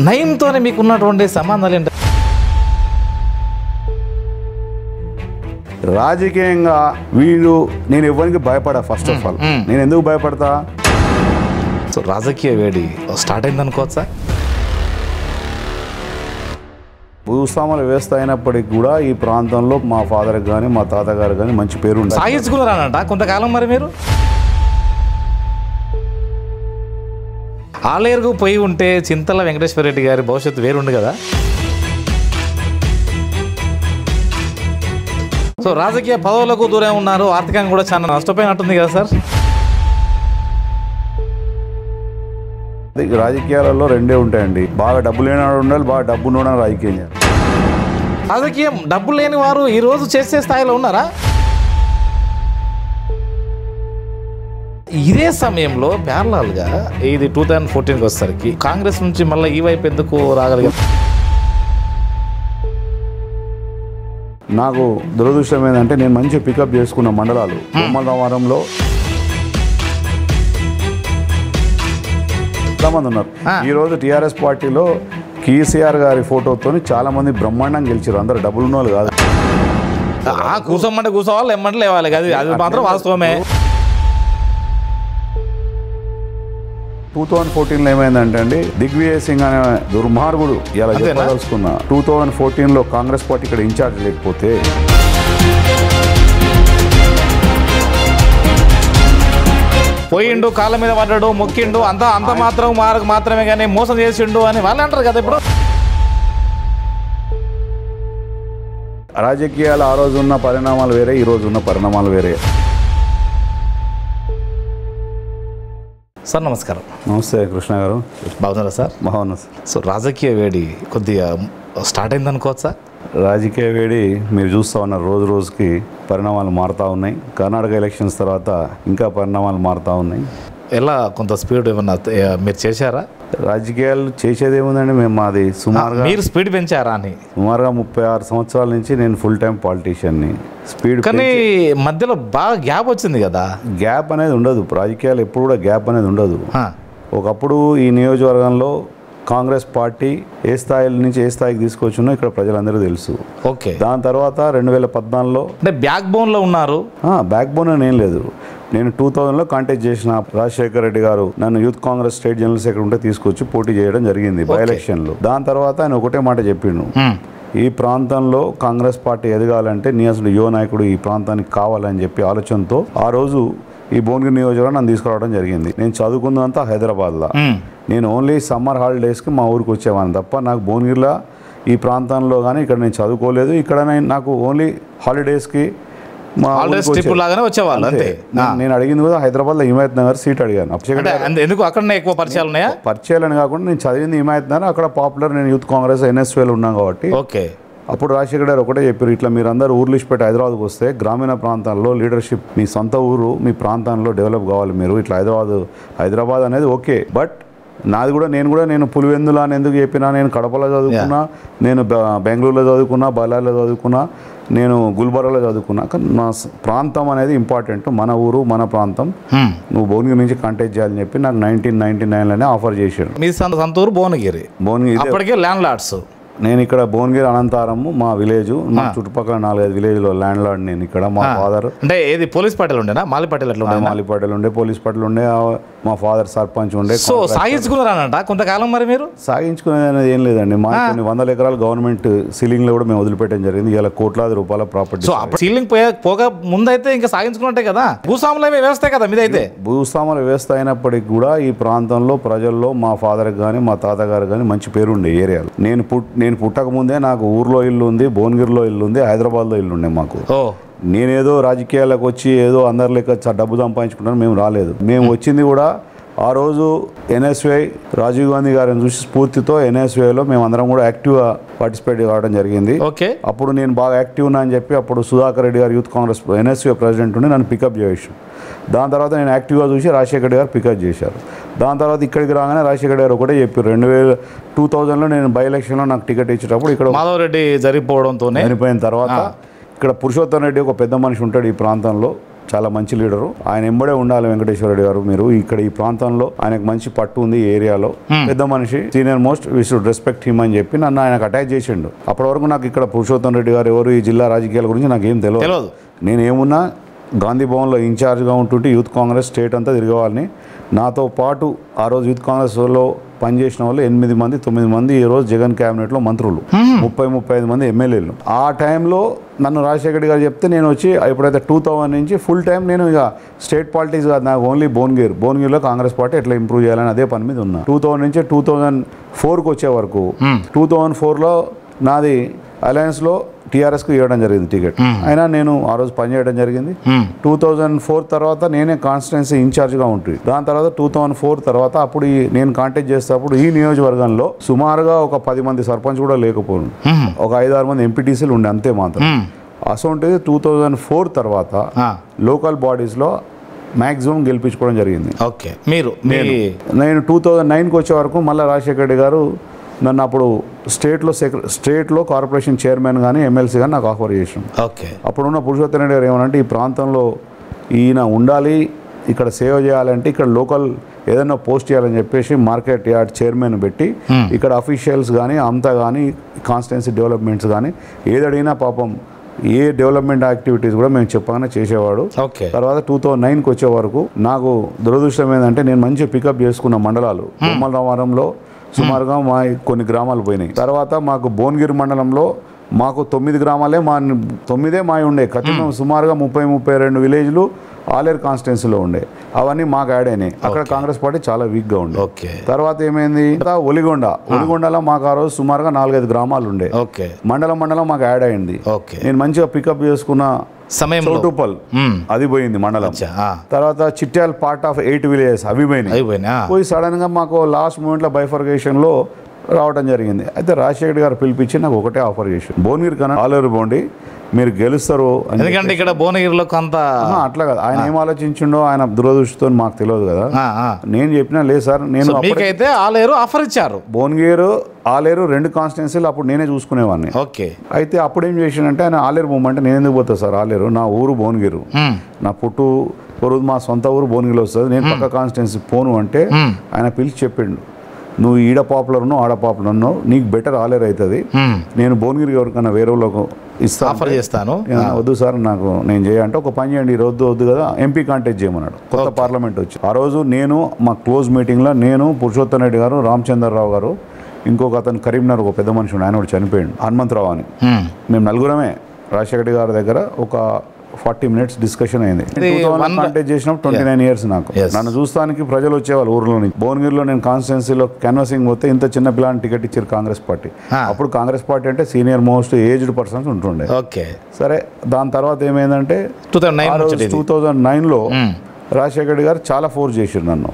నయంతోనే మీకున్నటువంటి సంబంధాలు ఏంటి? రాజకీయంగా వీళ్ళు నేను ఎవరికి భయపడా. ఫస్ట్ ఆఫ్ ఆల్ నేను ఎందుకు భయపడతా? సో రాజకీయ వేడి స్టార్ట్ అయింది అనుకోవచ్చా? భూస్వాముల వ్యవస్థ అయినప్పటికీ కూడా ఈ ప్రాంతంలో మా ఫాదర్కి కానీ మా తాతగారు కానీ మంచి పేరు ఉంది. సాగించుకున్నారనంట కొంతకాలం. మరి మీరు ఆలేరుకు పోయి ఉంటే చింతల వెంకటేశ్వర రెడ్డి గారి భవిష్యత్తు వేరుంది కదా. సో రాజకీయ పదవులకు దూరం ఉన్నారు, ఆర్థికంగా కూడా చాలా నష్టపోయినట్టుంది కదా సార్. రాజకీయాలలో రెండే ఉంటాయండి, బాగా డబ్బు లేనివాడు ఉండాలి, బాగా డబ్బు ఉండడం రాజకీయం చేయాలి. రాజకీయం డబ్బు లేని వారు ఈరోజు చేసే స్థాయిలో ఉన్నారా? ఇదే సమయంలో ప్యారలాల్గా ఇది 2014కి వచ్చేసరికి కాంగ్రెస్ నుంచి మళ్ళీ ఈ వైపు ఎందుకు రాగలిగారు? నాకు దురదృష్టం ఏంటంటే నేను మంచి పికప్ చేసుకున్న మండలాలు బొమ్మలవారంలో చాలామంది ఉన్నారు. ఈరోజు టీఆర్ఎస్ పార్టీలో కేసీఆర్ గారి ఫోటోతో చాలా మంది బ్రహ్మాండంగా గెలిచారు. అందరు డబ్బులు ఉన్న వాళ్ళు కాదు. కూర్చోమంటే కూర్చోవాలి, ఎమ్మంటే లేవాలి కదా, అది మాత్రం వాస్తవమే. 2014లో ఏమైందంటే అండి, దిగ్విజయ్ సింగ్ అనే దుర్మార్గుడు ఇలా చెప్పదలుచుకున్నా. 2014లో కాంగ్రెస్ పార్టీ ఇక్కడ ఇన్ఛార్జ్ లేకపోతే పోయిండు, కాళ్ళ మీద పడ్డాడు, మొక్కిండు, అంత మాత్రమే కానీ మోసం చేసిండు అని వాళ్ళు అంటారు కదా. ఇప్పుడు రాజకీయాలు ఆ రోజు ఉన్న పరిణామాలు వేరే, ఈ రోజు ఉన్న పరిణామాలు వేరే. సార్ నమస్కారం. నమస్తే కృష్ణ గారు. బాగున్నారా సార్? బాగున్నా సార్. సో రాజకీయ వేడి కొద్దిగా స్టార్ట్ అయింది అనుకోవచ్చా? రాజకీయ వేడి మీరు చూస్తూ ఉన్నారు, రోజు రోజుకి పరిణామాలు మారుతూ ఉన్నాయి. కర్ణాటక ఎలక్షన్స్ తర్వాత ఇంకా పరిణామాలు మారుతూ ఉన్నాయి. ఎలా కొంత స్పీడ్ ఏమన్నా మీరు చేశారా? రాజకీయాలు చేసేది ఏముందండి, మేము మాది సుమారుగా మీరు స్పీడ్ పెంచారా అని? సుమారుగా 36 సంవత్సరాల నుంచి నేను ఫుల్ టైం పాలిటీషియన్ని. స్పీడ్ కానీ మధ్యలో బాగా గ్యాప్ వచ్చింది కదా. గ్యాప్ అనేది ఉండదు, రాజకీయాలు ఎప్పుడు కూడా గ్యాప్ అనేది ఉండదు. ఒకప్పుడు ఈ నియోజకవర్గంలో కాంగ్రెస్ పార్టీ ఏ స్థాయి నుంచి ఏ స్థాయికి తీసుకొచ్చిందో ఇక్కడ ప్రజలందరూ తెలుసు. ఓకే. దాని తర్వాత 2014లో అంటే బ్యాక్ బోన్లో ఉన్నారు. బ్యాక్ బోన్ అని ఏం లేదు. నేను 2000లో కాంటాక్ట్ చేసిన రాజశేఖర రెడ్డి గారు నన్ను youth Congress state general secretary ఉంటే తీసుకొచ్చి పోటీ చేయడం జరిగింది బై ఎలక్షన్లో. దాని తర్వాత ఆయన ఒకటే మాట చెప్పిండు, ఈ ప్రాంతంలో కాంగ్రెస్ పార్టీ ఎదగాలంటే నీ అసలు యువ నాయకుడు ఈ ప్రాంతానికి కావాలని చెప్పి ఆలోచనతో ఆ రోజు ఈ భువనగిరి నియోజకవర్గం నన్ను తీసుకురావడం జరిగింది. నేను చదువుకున్నంతా హైదరాబాద్లో. నేను ఓన్లీ సమ్మర్ హాలిడేస్కి మా ఊరికి వచ్చేవాడిని తప్ప నాకు భువనగిరిలో ఈ ప్రాంతంలో కానీ ఇక్కడ నేను చదువుకోలేదు. ఇక్కడ నాకు ఓన్లీ హాలిడేస్కి మా లాగానే వచ్చేవాళ్ళు అంతే. నేను అడిగింది కూడా హైదరాబాద్లో హిమాయత్ నగర్ సీట్ అడిగాను. ఎందుకు అక్కడ ఎక్కువ పరిచయాలు ఉన్నాయా? పరిచయాలని కాకుండా నేను చదివింది హిమాయత్ నగర్, అక్కడ పాపులర్. నేను యూత్ కాంగ్రెస్ ఎన్ఎస్వేలో ఉన్నాను కాబట్టి. ఓకే. అప్పుడు రాజశేఖర్ గారు ఒకటే చెప్పారు, ఇట్లా మీరందరూ ఊర్లు ఇచ్చిపెట్టి హైదరాబాద్కి వస్తే గ్రామీణ ప్రాంతాల్లో లీడర్షిప్, మీ సొంత ఊరు మీ ప్రాంతంలో డెవలప్ కావాలి మీరు. ఇట్లా హైదరాబాద్ అనేది ఓకే, బట్ నాది కూడా నేను పులివెందులా అని ఎందుకు చెప్పినా, నేను కడపలో చదువుకున్నా, నేను బెంగళూరులో చదువుకున్నా, బళ్ళారిలో చదువుకున్నా, నేను గుల్బర్గాలో చదువుకున్నా. కానీ నా ప్రాంతం అనేది ఇంపార్టెంట్, మన ఊరు మన ప్రాంతం. నువ్వు భువనగిరి నుంచి కాంటాక్ట్ చేయాలని చెప్పి నాకు 1999లోనే ఆఫర్ చేశాడు. మీ సొంత ఊరు భువనగిరి. అప్పటికే ల్యాండ్ లార్డ్స్. నేను ఇక్కడ భువనగిరి అనంతారము మా విలేజ్, మా చుట్టుపక్కల 4-5 విలేజ్లో ల్యాండ్ లార్డ్ నేను. ఇక్కడ మా ఫాదర్ అంటే ఏది పోలీస్ పార్టీలు ఉండేనా? మాలిపాటలు ఎట్లా ఉండే? మాలిపాటలు ఉండే, పోలీస్ పార్టీలు ఉండే, మా ఫాదర్ సర్పంచ్ ఉండే. సో సాగించుకున్నారనంట కొంతకాలం. మరి మీరు సాగించుకునేది అనేది ఏం లేదండి, మా కొన్ని 100 ఎకరాలు గవర్నమెంట్ సీలింగ్లో కూడా మేము వదిలిపెట్టడం జరిగింది. ఇలా కోట్లాది రూపాయల ప్రాపర్టీ. సో సీలింగ్ పోగా ముందైతే ఇంకా సాగించుకున్నట్టే కదా. భూస్వాముల వ్యవస్థ కదా మీదైతే. భూస్వాముల వ్యవస్థ అయినప్పటికీ కూడా ఈ ప్రాంతంలో ప్రజల్లో మా ఫాదర్కి కానీ మా తాతగారు కానీ మంచి పేరు ఉండే ఏరియాలో. నేను పుట్టకముందే నాకు ఊర్లో ఇల్లు ఉంది, భువనగిరిలో ఇల్లు ఉంది, హైదరాబాద్లో ఇల్లు ఉండే మాకు. నేనేదో రాజకీయాలకు వచ్చి ఏదో అందరి లెక్క డబ్బు సంపాదించుకుంటాను మేము రాలేదు. మేము వచ్చింది కూడా ఆ రోజు ఎన్ఎస్వై రాజీవ్ గాంధీ గారిని చూసి స్ఫూర్తితో ఎన్ఎస్వైలో మేము అందరం కూడా యాక్టివ్గా పార్టిసిపేట్ కావడం జరిగింది. అప్పుడు నేను బాగా యాక్టివ్ ఉన్నా అని చెప్పి అప్పుడు సుధాకర్ రెడ్డి గారు యూత్ కాంగ్రెస్ ఎన్ఎస్వై ప్రెసిడెంట్ ఉండి నన్ను పికప్ చేసాడు. దాని తర్వాత నేను యాక్టివ్గా చూసి రాజశేఖర్ రెడ్డి గారు పికప్ చేశారు. దాని తర్వాత ఇక్కడికి రాగానే రాజశేఖర్ గారు ఒకటే చెప్పారు, 2000లో నేను బై ఎలక్షన్లో నాకు టికెట్ ఇచ్చేటప్పుడు ఇక్కడ మాధవ్ రెడ్డి చనిపోయిన తర్వాత ఇక్కడ పురుషోత్తమ్ రెడ్డి ఒక పెద్ద మనిషి ఉంటాడు ఈ ప్రాంతంలో, చాలా మంచి లీడరు. ఆయన ఎంబడే ఉండాలి వెంకటేశ్వర రెడ్డి గారు. మీరు ఇక్కడ ఈ ప్రాంతంలో ఆయనకు మంచి పట్టు ఉంది, ఈ ఏరియాలో పెద్ద మనిషి, senior most, we should respect him అని చెప్పి నన్ను ఆయనకు అటాచ్ చేసిండు. అప్పటి వరకు నాకు ఇక్కడ పురుషోత్తం రెడ్డి గారు ఎవరు, ఈ జిల్లా రాజకీయాల గురించి నాకు ఏం తెలియదు. నేనేమున్నా గాంధీ భవన్లో ఇన్ఛార్జ్గా ఉంటుంటే యూత్ కాంగ్రెస్ స్టేట్ అంతా తిరిగేవాళ్ళని. నాతో పాటు ఆ రోజు యూత్ కాంగ్రెస్లో పనిచేసిన వాళ్ళు 8 మంది 9 మంది ఈ రోజు జగన్ క్యాబినెట్లో మంత్రులు, 30-35 మంది ఎమ్మెల్యేలు. ఆ టైంలో నన్ను రాజశేఖర్ గారు చెప్తే నేను వచ్చి ఎప్పుడైతే 2000 నుంచి ఫుల్ టైం నేను ఇక స్టేట్ పాలిటిక్స్ కాదు, నాకు ఓన్లీ భువనగిరిలో కాంగ్రెస్ పార్టీ ఎట్లా ఇంప్రూవ్ చేయాలని అదే పని మీద ఉన్నా. 2000 నుంచి 2004కి వచ్చే వరకు 2004లో నాది అలయన్స్లో టీఆర్ఎస్కి ఇవ్వడం జరిగింది టికెట్. అయినా నేను ఆ రోజు పనిచేయడం జరిగింది. 2004 తర్వాత నేనే కాన్స్టిట్యున్సీ ఇన్ఛార్జ్గా ఉంటుంది. దాని తర్వాత 2004 తర్వాత అప్పుడు నేను కాంటాక్ట్ చేసేటప్పుడు ఈ నియోజకవర్గంలో సుమారుగా ఒక 10 మంది సర్పంచ్ కూడా లేకపోయింది, ఒక 5-6 మంది ఎంపీటీసీలు ఉండే, అంతే మాత్రం. అసొంటిది 2004 తర్వాత లోకల్ బాడీస్లో మ్యాక్సిమం గెలిపించుకోవడం జరిగింది. ఓకే, నేను 2009కి వచ్చే వరకు మళ్ళీ రాజశేఖర్ రెడ్డి గారు నన్ను అప్పుడు స్టేట్లో కార్పొరేషన్ చైర్మన్ కానీ ఎమ్మెల్సీ కానీ నాకు ఆఫర్ చేసాం. ఓకే, అప్పుడున్న పురుషోత్తం రెడ్డి గారు ఏమనంటే ఈ ప్రాంతంలో ఈయన ఉండాలి, ఇక్కడ సేవ చేయాలంటే ఇక్కడ లోకల్ ఏదైనా పోస్ట్ చేయాలని చెప్పేసి మార్కెట్ యార్డ్ చైర్మన్ పెట్టి ఇక్కడ అఫీషియల్స్ కానీ అంతా కానీ కాన్స్టిట్యున్సీ డెవలప్మెంట్స్ కానీ ఏదడిగినా పాపం ఏ డెవలప్మెంట్ యాక్టివిటీస్ కూడా మేము చెప్పగానే చేసేవాడు. తర్వాత 2009కి వచ్చే వరకు నాకు దురదృష్టం ఏంటంటే నేను మంచిగా పికప్ చేసుకున్న మండలాలు బొమ్మల రామారంలో సుమారుగా మా కొన్ని గ్రామాలు పోయినాయి. తర్వాత మాకు భువనగిరి మండలంలో మాకు 9 గ్రామాలే మావి ఉండే. కఠినం సుమారుగా 30-32 విలేజ్లు ఆలేరు కాన్స్టిట్యున్సీలో ఉండే, అవన్నీ మాకు యాడ్ అయినాయి. అక్కడ కాంగ్రెస్ పార్టీ చాలా వీక్గా ఉండే. తర్వాత ఏమైంది, ఒలిగొండలో మాకు ఆ రోజు సుమారుగా 4-5 గ్రామాలు ఉండే. మండలం మాకు యాడ్ అయింది. నేను మంచిగా పికప్ చేసుకున్న చౌటుప్పల్ అది పోయింది మండలం. తర్వాత చిట్యాల పార్ట్ ఆఫ్ 8 విలేజెస్ అవి పోయి సడన్ గా మాకు లాస్ట్ మూమెంట్ లో బైఫర్గేషన్ లో రావడం జరిగింది. అయితే రాజశేఖర్ గారు పిలిపించి నాకు ఒకటే ఆఫర్ చేసి, భువనగిరి కన్నా ఆలేరు పోండి, మీరు గెలుస్తారు. ఎందుకంటే ఇక్కడ భువనగిరిలో కొంత అట్లా కదా, ఆయన ఏం ఆలోచించిండో ఆయన దురదృష్టితో మాకు తెలియదు కదా. నేను చెప్పినా లేదు సార్, నేను అయితే ఆలేరు ఆఫర్ ఇచ్చారు. భువనగిరి ఆలేరు 2 కాన్స్టిట్యున్సీలు అప్పుడు నేనే చూసుకునేవాడిని. అయితే అప్పుడు ఏం చేసిండంటే ఆయన ఆలేరు పోమంటే నేను ఎందుకు పోతా సార్, ఆలేరు నా ఊరు భువనగిరి, నా పొరుగు మా సొంత ఊరు భువనగిరిలో వస్తుంది, నేను పక్క కాన్స్టిట్యున్సీ పోను అంటే ఆయన పిలిచి చెప్పిండు, నువ్వు ఈడ పాపులర్ ఉన్నావు ఆడ పాపులర్ ఉన్నావు, నీకు బెటర్ ఆలేరు అవుతుంది, నేను భువనగిరి ఎవరికన్నా వేరే వాళ్ళకు ఆఫర్ చేస్తాను. వద్దు సార్ నాకు నేను చేయాలంటే ఒక పని చేయండి, వద్దు కదా, ఎంపీ కాంటాక్ట్ చేయమన్నాడు. కొత్త పార్లమెంట్ వచ్చి ఆ రోజు నేను మా క్లోజ్ మీటింగ్లో నేను పురుషోత్తం రెడ్డి గారు, రామచంద్రరావు గారు, ఇంకొక అతను కరీంనగర్ ఒక పెద్ద మనిషి ఆయన కూడా చనిపోయాడు, హనుమంతరావు అని, మేము నలుగురమే రాజశేఖర్ గారి దగ్గర ఒక 40 minutes డిస్కషన్ అయింది. కాంటాక్ట్ చేసినప్పుడు 29 years నాకు. నన్ను చూస్తానికి ప్రజలు వచ్చేవాళ్ళు ఊర్లో నుంచి. భువనగిరిలో నేను కాన్స్టిట్యున్సీలో క్యాన్వాసింగ్ పోతే ఇంత చిన్న పిల్లని టికెట్ ఇచ్చారు కాంగ్రెస్ పార్టీ. అప్పుడు కాంగ్రెస్ పార్టీ అంటే సీనియర్ మోస్ట్ ఏజ్డ్ పర్సన్స్ ఉంటుండే. సరే, దాని తర్వాత ఏమైందంటే 2009లో రాజశేఖర్ రెడ్డి గారు చాలా ఫోర్స్ చేశారు నన్ను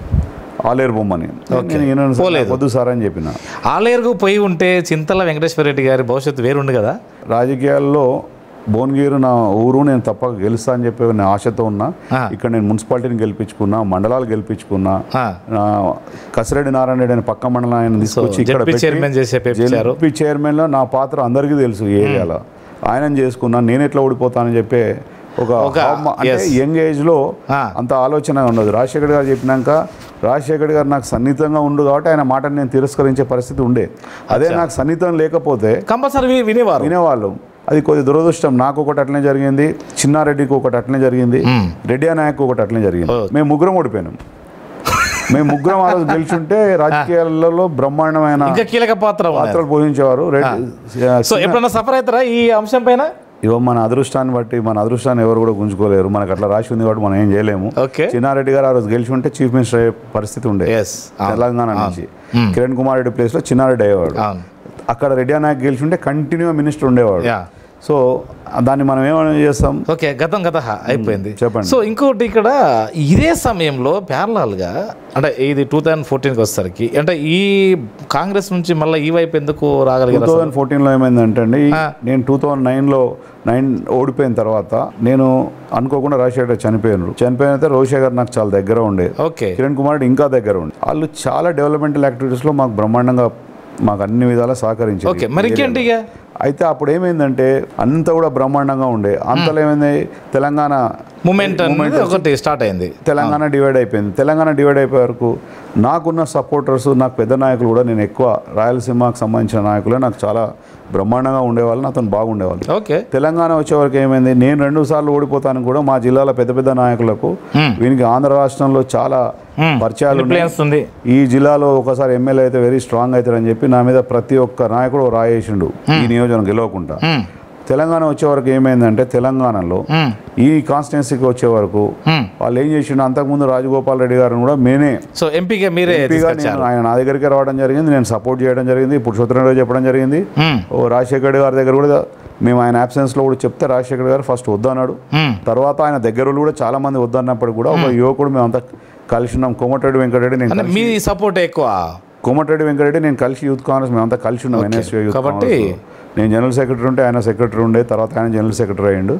ఆలేరు బొమ్మని. వద్దు సార్ అని చెప్పిన. ఆలేరుకు పోయి ఉంటే చింతల వెంకటేశ్వర రెడ్డి గారి భవిష్యత్తు వేరుండు కదా. రాజకీయాల్లో భువనగిరి నా ఊరు, నేను తప్పక గెలుస్తా అని చెప్పి నేను ఆశతో ఉన్నా. ఇక్కడ నేను మున్సిపాలిటీని గెలిపించుకున్నా, మండలాలు గెలిపించుకున్నా, కసిరెడ్డి నారాయణ రెడ్డి అని పక్క మండలం ఆయన తీసుకొచ్చి ఇక్కడ చైర్మన్ లో నా పాత్ర అందరికీ తెలుసు ఈ ఏరియాలో. ఆయనని చేసుకున్నా, నేను ఎట్లా ఓడిపోతానని చెప్పి ఒక యంగ్ ఏజ్ లో అంత ఆలోచన ఉండదు. రాజశేఖర్ గారు చెప్పినాక రాజశేఖర్ గారు నాకు సన్నిహితంగా ఉండు కాబట్టి ఆయన మాటను నేను తిరస్కరించే పరిస్థితి ఉండే. అదే నాకు సన్నిహితం లేకపోతే కంపల్సరీ వినేవాళ్ళు. అది కొద్ది దురదృష్టం. నాకు ఒకటి అట్లనే జరిగింది, చిన్నారెడ్డికి ఒకటి అట్లనే జరిగింది, రెడ్డి నాయక్ ఒకటి అట్లనే జరిగింది. మేము ముగ్గురం ఓడిపోయినాం. మేము ముగ్గురం ఆ రోజు గెలిచుంటే రాజకీయాలలో బ్రహ్మాండమైన కీలక పాత్రలు పోషించేవారు. ఎప్పుడన్నా సఫర్ అవుతారా ఈ అంశం పైన? మన అదృష్టాన్ని బట్టి, మన అదృష్టాన్ని ఎవరు కూడా గుంజుకోలేరు, మనకు అట్లా రాసి ఉంది కాబట్టి మనం ఏం చేయలేము. చిన్నారెడ్డి గారు ఆ రోజు గెలిచి ఉంటే చీఫ్ మినిస్టర్ అయ్యే పరిస్థితి ఉండే తెలంగాణ నుంచి. కిరణ్ కుమార్ రెడ్డి ప్లేస్ లో చిన్నారెడ్డి అయ్యేవాడు. అక్కడ రెడ్డి నాయక్ గెలిచి ఉంటే కంటిన్యూ మినిస్టర్ ఉండేవాడు. సో దాన్ని మనం ఏమైనా చేస్తాం. ఓకే, గతం అయిపోయింది. చెప్పండి. సో ఇంకోటి ఇక్కడ ఇదే సమయంలో ప్యారలల్గా అంటే ఇది 2014కి వచ్చేసరికి అంటే ఈ కాంగ్రెస్ నుంచి మళ్ళీ ఈ వైపు ఎందుకు రాగలిగారు? 2014లో ఏమైందంటే అండి, నేను 2009లో ఓడిపోయిన తర్వాత నేను అనుకోకుండా రాజశేఖర్ చనిపోయిన రోషే గారు నాకు చాలా దగ్గర ఉండే, కిరణ్ కుమార్ రెడ్డి ఇంకా దగ్గర ఉండే. వాళ్ళు చాలా డెవలప్మెంటల్ యాక్టివిటీస్లో మాకు బ్రహ్మాండంగా మాకు అన్ని విధాలా సహకరించారు. మరి అయితే అప్పుడు ఏమైందంటే అంత కూడా బ్రహ్మాండంగా ఉండే. అంతలో ఏమైంది, తెలంగాణ మూమెంట్ అనేది ఒకటి స్టార్ట్ అయింది. తెలంగాణ డివైడ్ అయిపోయింది. తెలంగాణ డివైడ్ అయిపోయే వరకు నాకున్న సపోర్టర్స్, నాకు పెద్ద నాయకులు కూడా, నేను ఎక్కువ రాయలసీమకు సంబంధించిన నాయకులే నాకు చాలా బ్రహ్మాండంగా ఉండేవాళ్ళు, నాతో బాగుండేవాళ్ళు. ఓకే. తెలంగాణ వచ్చే వరకు ఏమైంది, నేను 2 సార్లు ఓడిపోతాను కూడా మా జిల్లాలో పెద్ద పెద్ద నాయకులకు, వీనికి ఆంధ్ర రాష్ట్రంలో చాలా పరిచయాలు ఉంది. ఈ జిల్లాలో ఒకసారి ఎమ్మెల్యే అయితే వెరీ స్ట్రాంగ్ అవుతారని చెప్పి నా మీద ప్రతి ఒక్క నాయకుడు రాయేసిండు ఈ నియోజకవర్గం గెలవకుండా. తెలంగాణ వచ్చే వరకు ఏమైందంటే, తెలంగాణలో ఈ కాన్స్టిట్యున్సీకి వచ్చే వరకు వాళ్ళు ఏం చేసిండు, అంతకుముందు రాజగోపాల్ రెడ్డి గారిని కూడా నేనే ఎంపీగా ఆయన నా దగ్గరికి రావడం జరిగింది, నేను సపోర్ట్ చేయడం జరిగింది. ఇప్పుడు పురుషోత్తమరావు చెప్పడం జరిగింది. రాజశేఖర్ రెడ్డి గారి దగ్గర కూడా మేము ఆయన అబ్సెన్స్లో కూడా చెప్తే రాజశేఖర్ గారు ఫస్ట్ వద్దన్నాడు. తర్వాత ఆయన దగ్గర కూడా చాలా మంది వద్దన్నప్పుడు కూడా ఒక యువకుడు మేమంతా కలిసి ఉన్నాం. కోమటిరెడ్డి వెంకటరెడ్డి, నేను మీ సపోర్ట్ ఎక్కువ. కోమటిరెడ్డి వెంకటరెడ్డి నేను కలిసి యూత్ కాంగ్రెస్ మేమంతా కలిసి ఉన్నాం. NSU youth Congress. నేను జనరల్ సెక్రటరీ ఉంటే ఆయన సెక్రటరీ ఉండే, తర్వాత ఆయన జనరల్ సెక్రటరీ అయ్యిండు.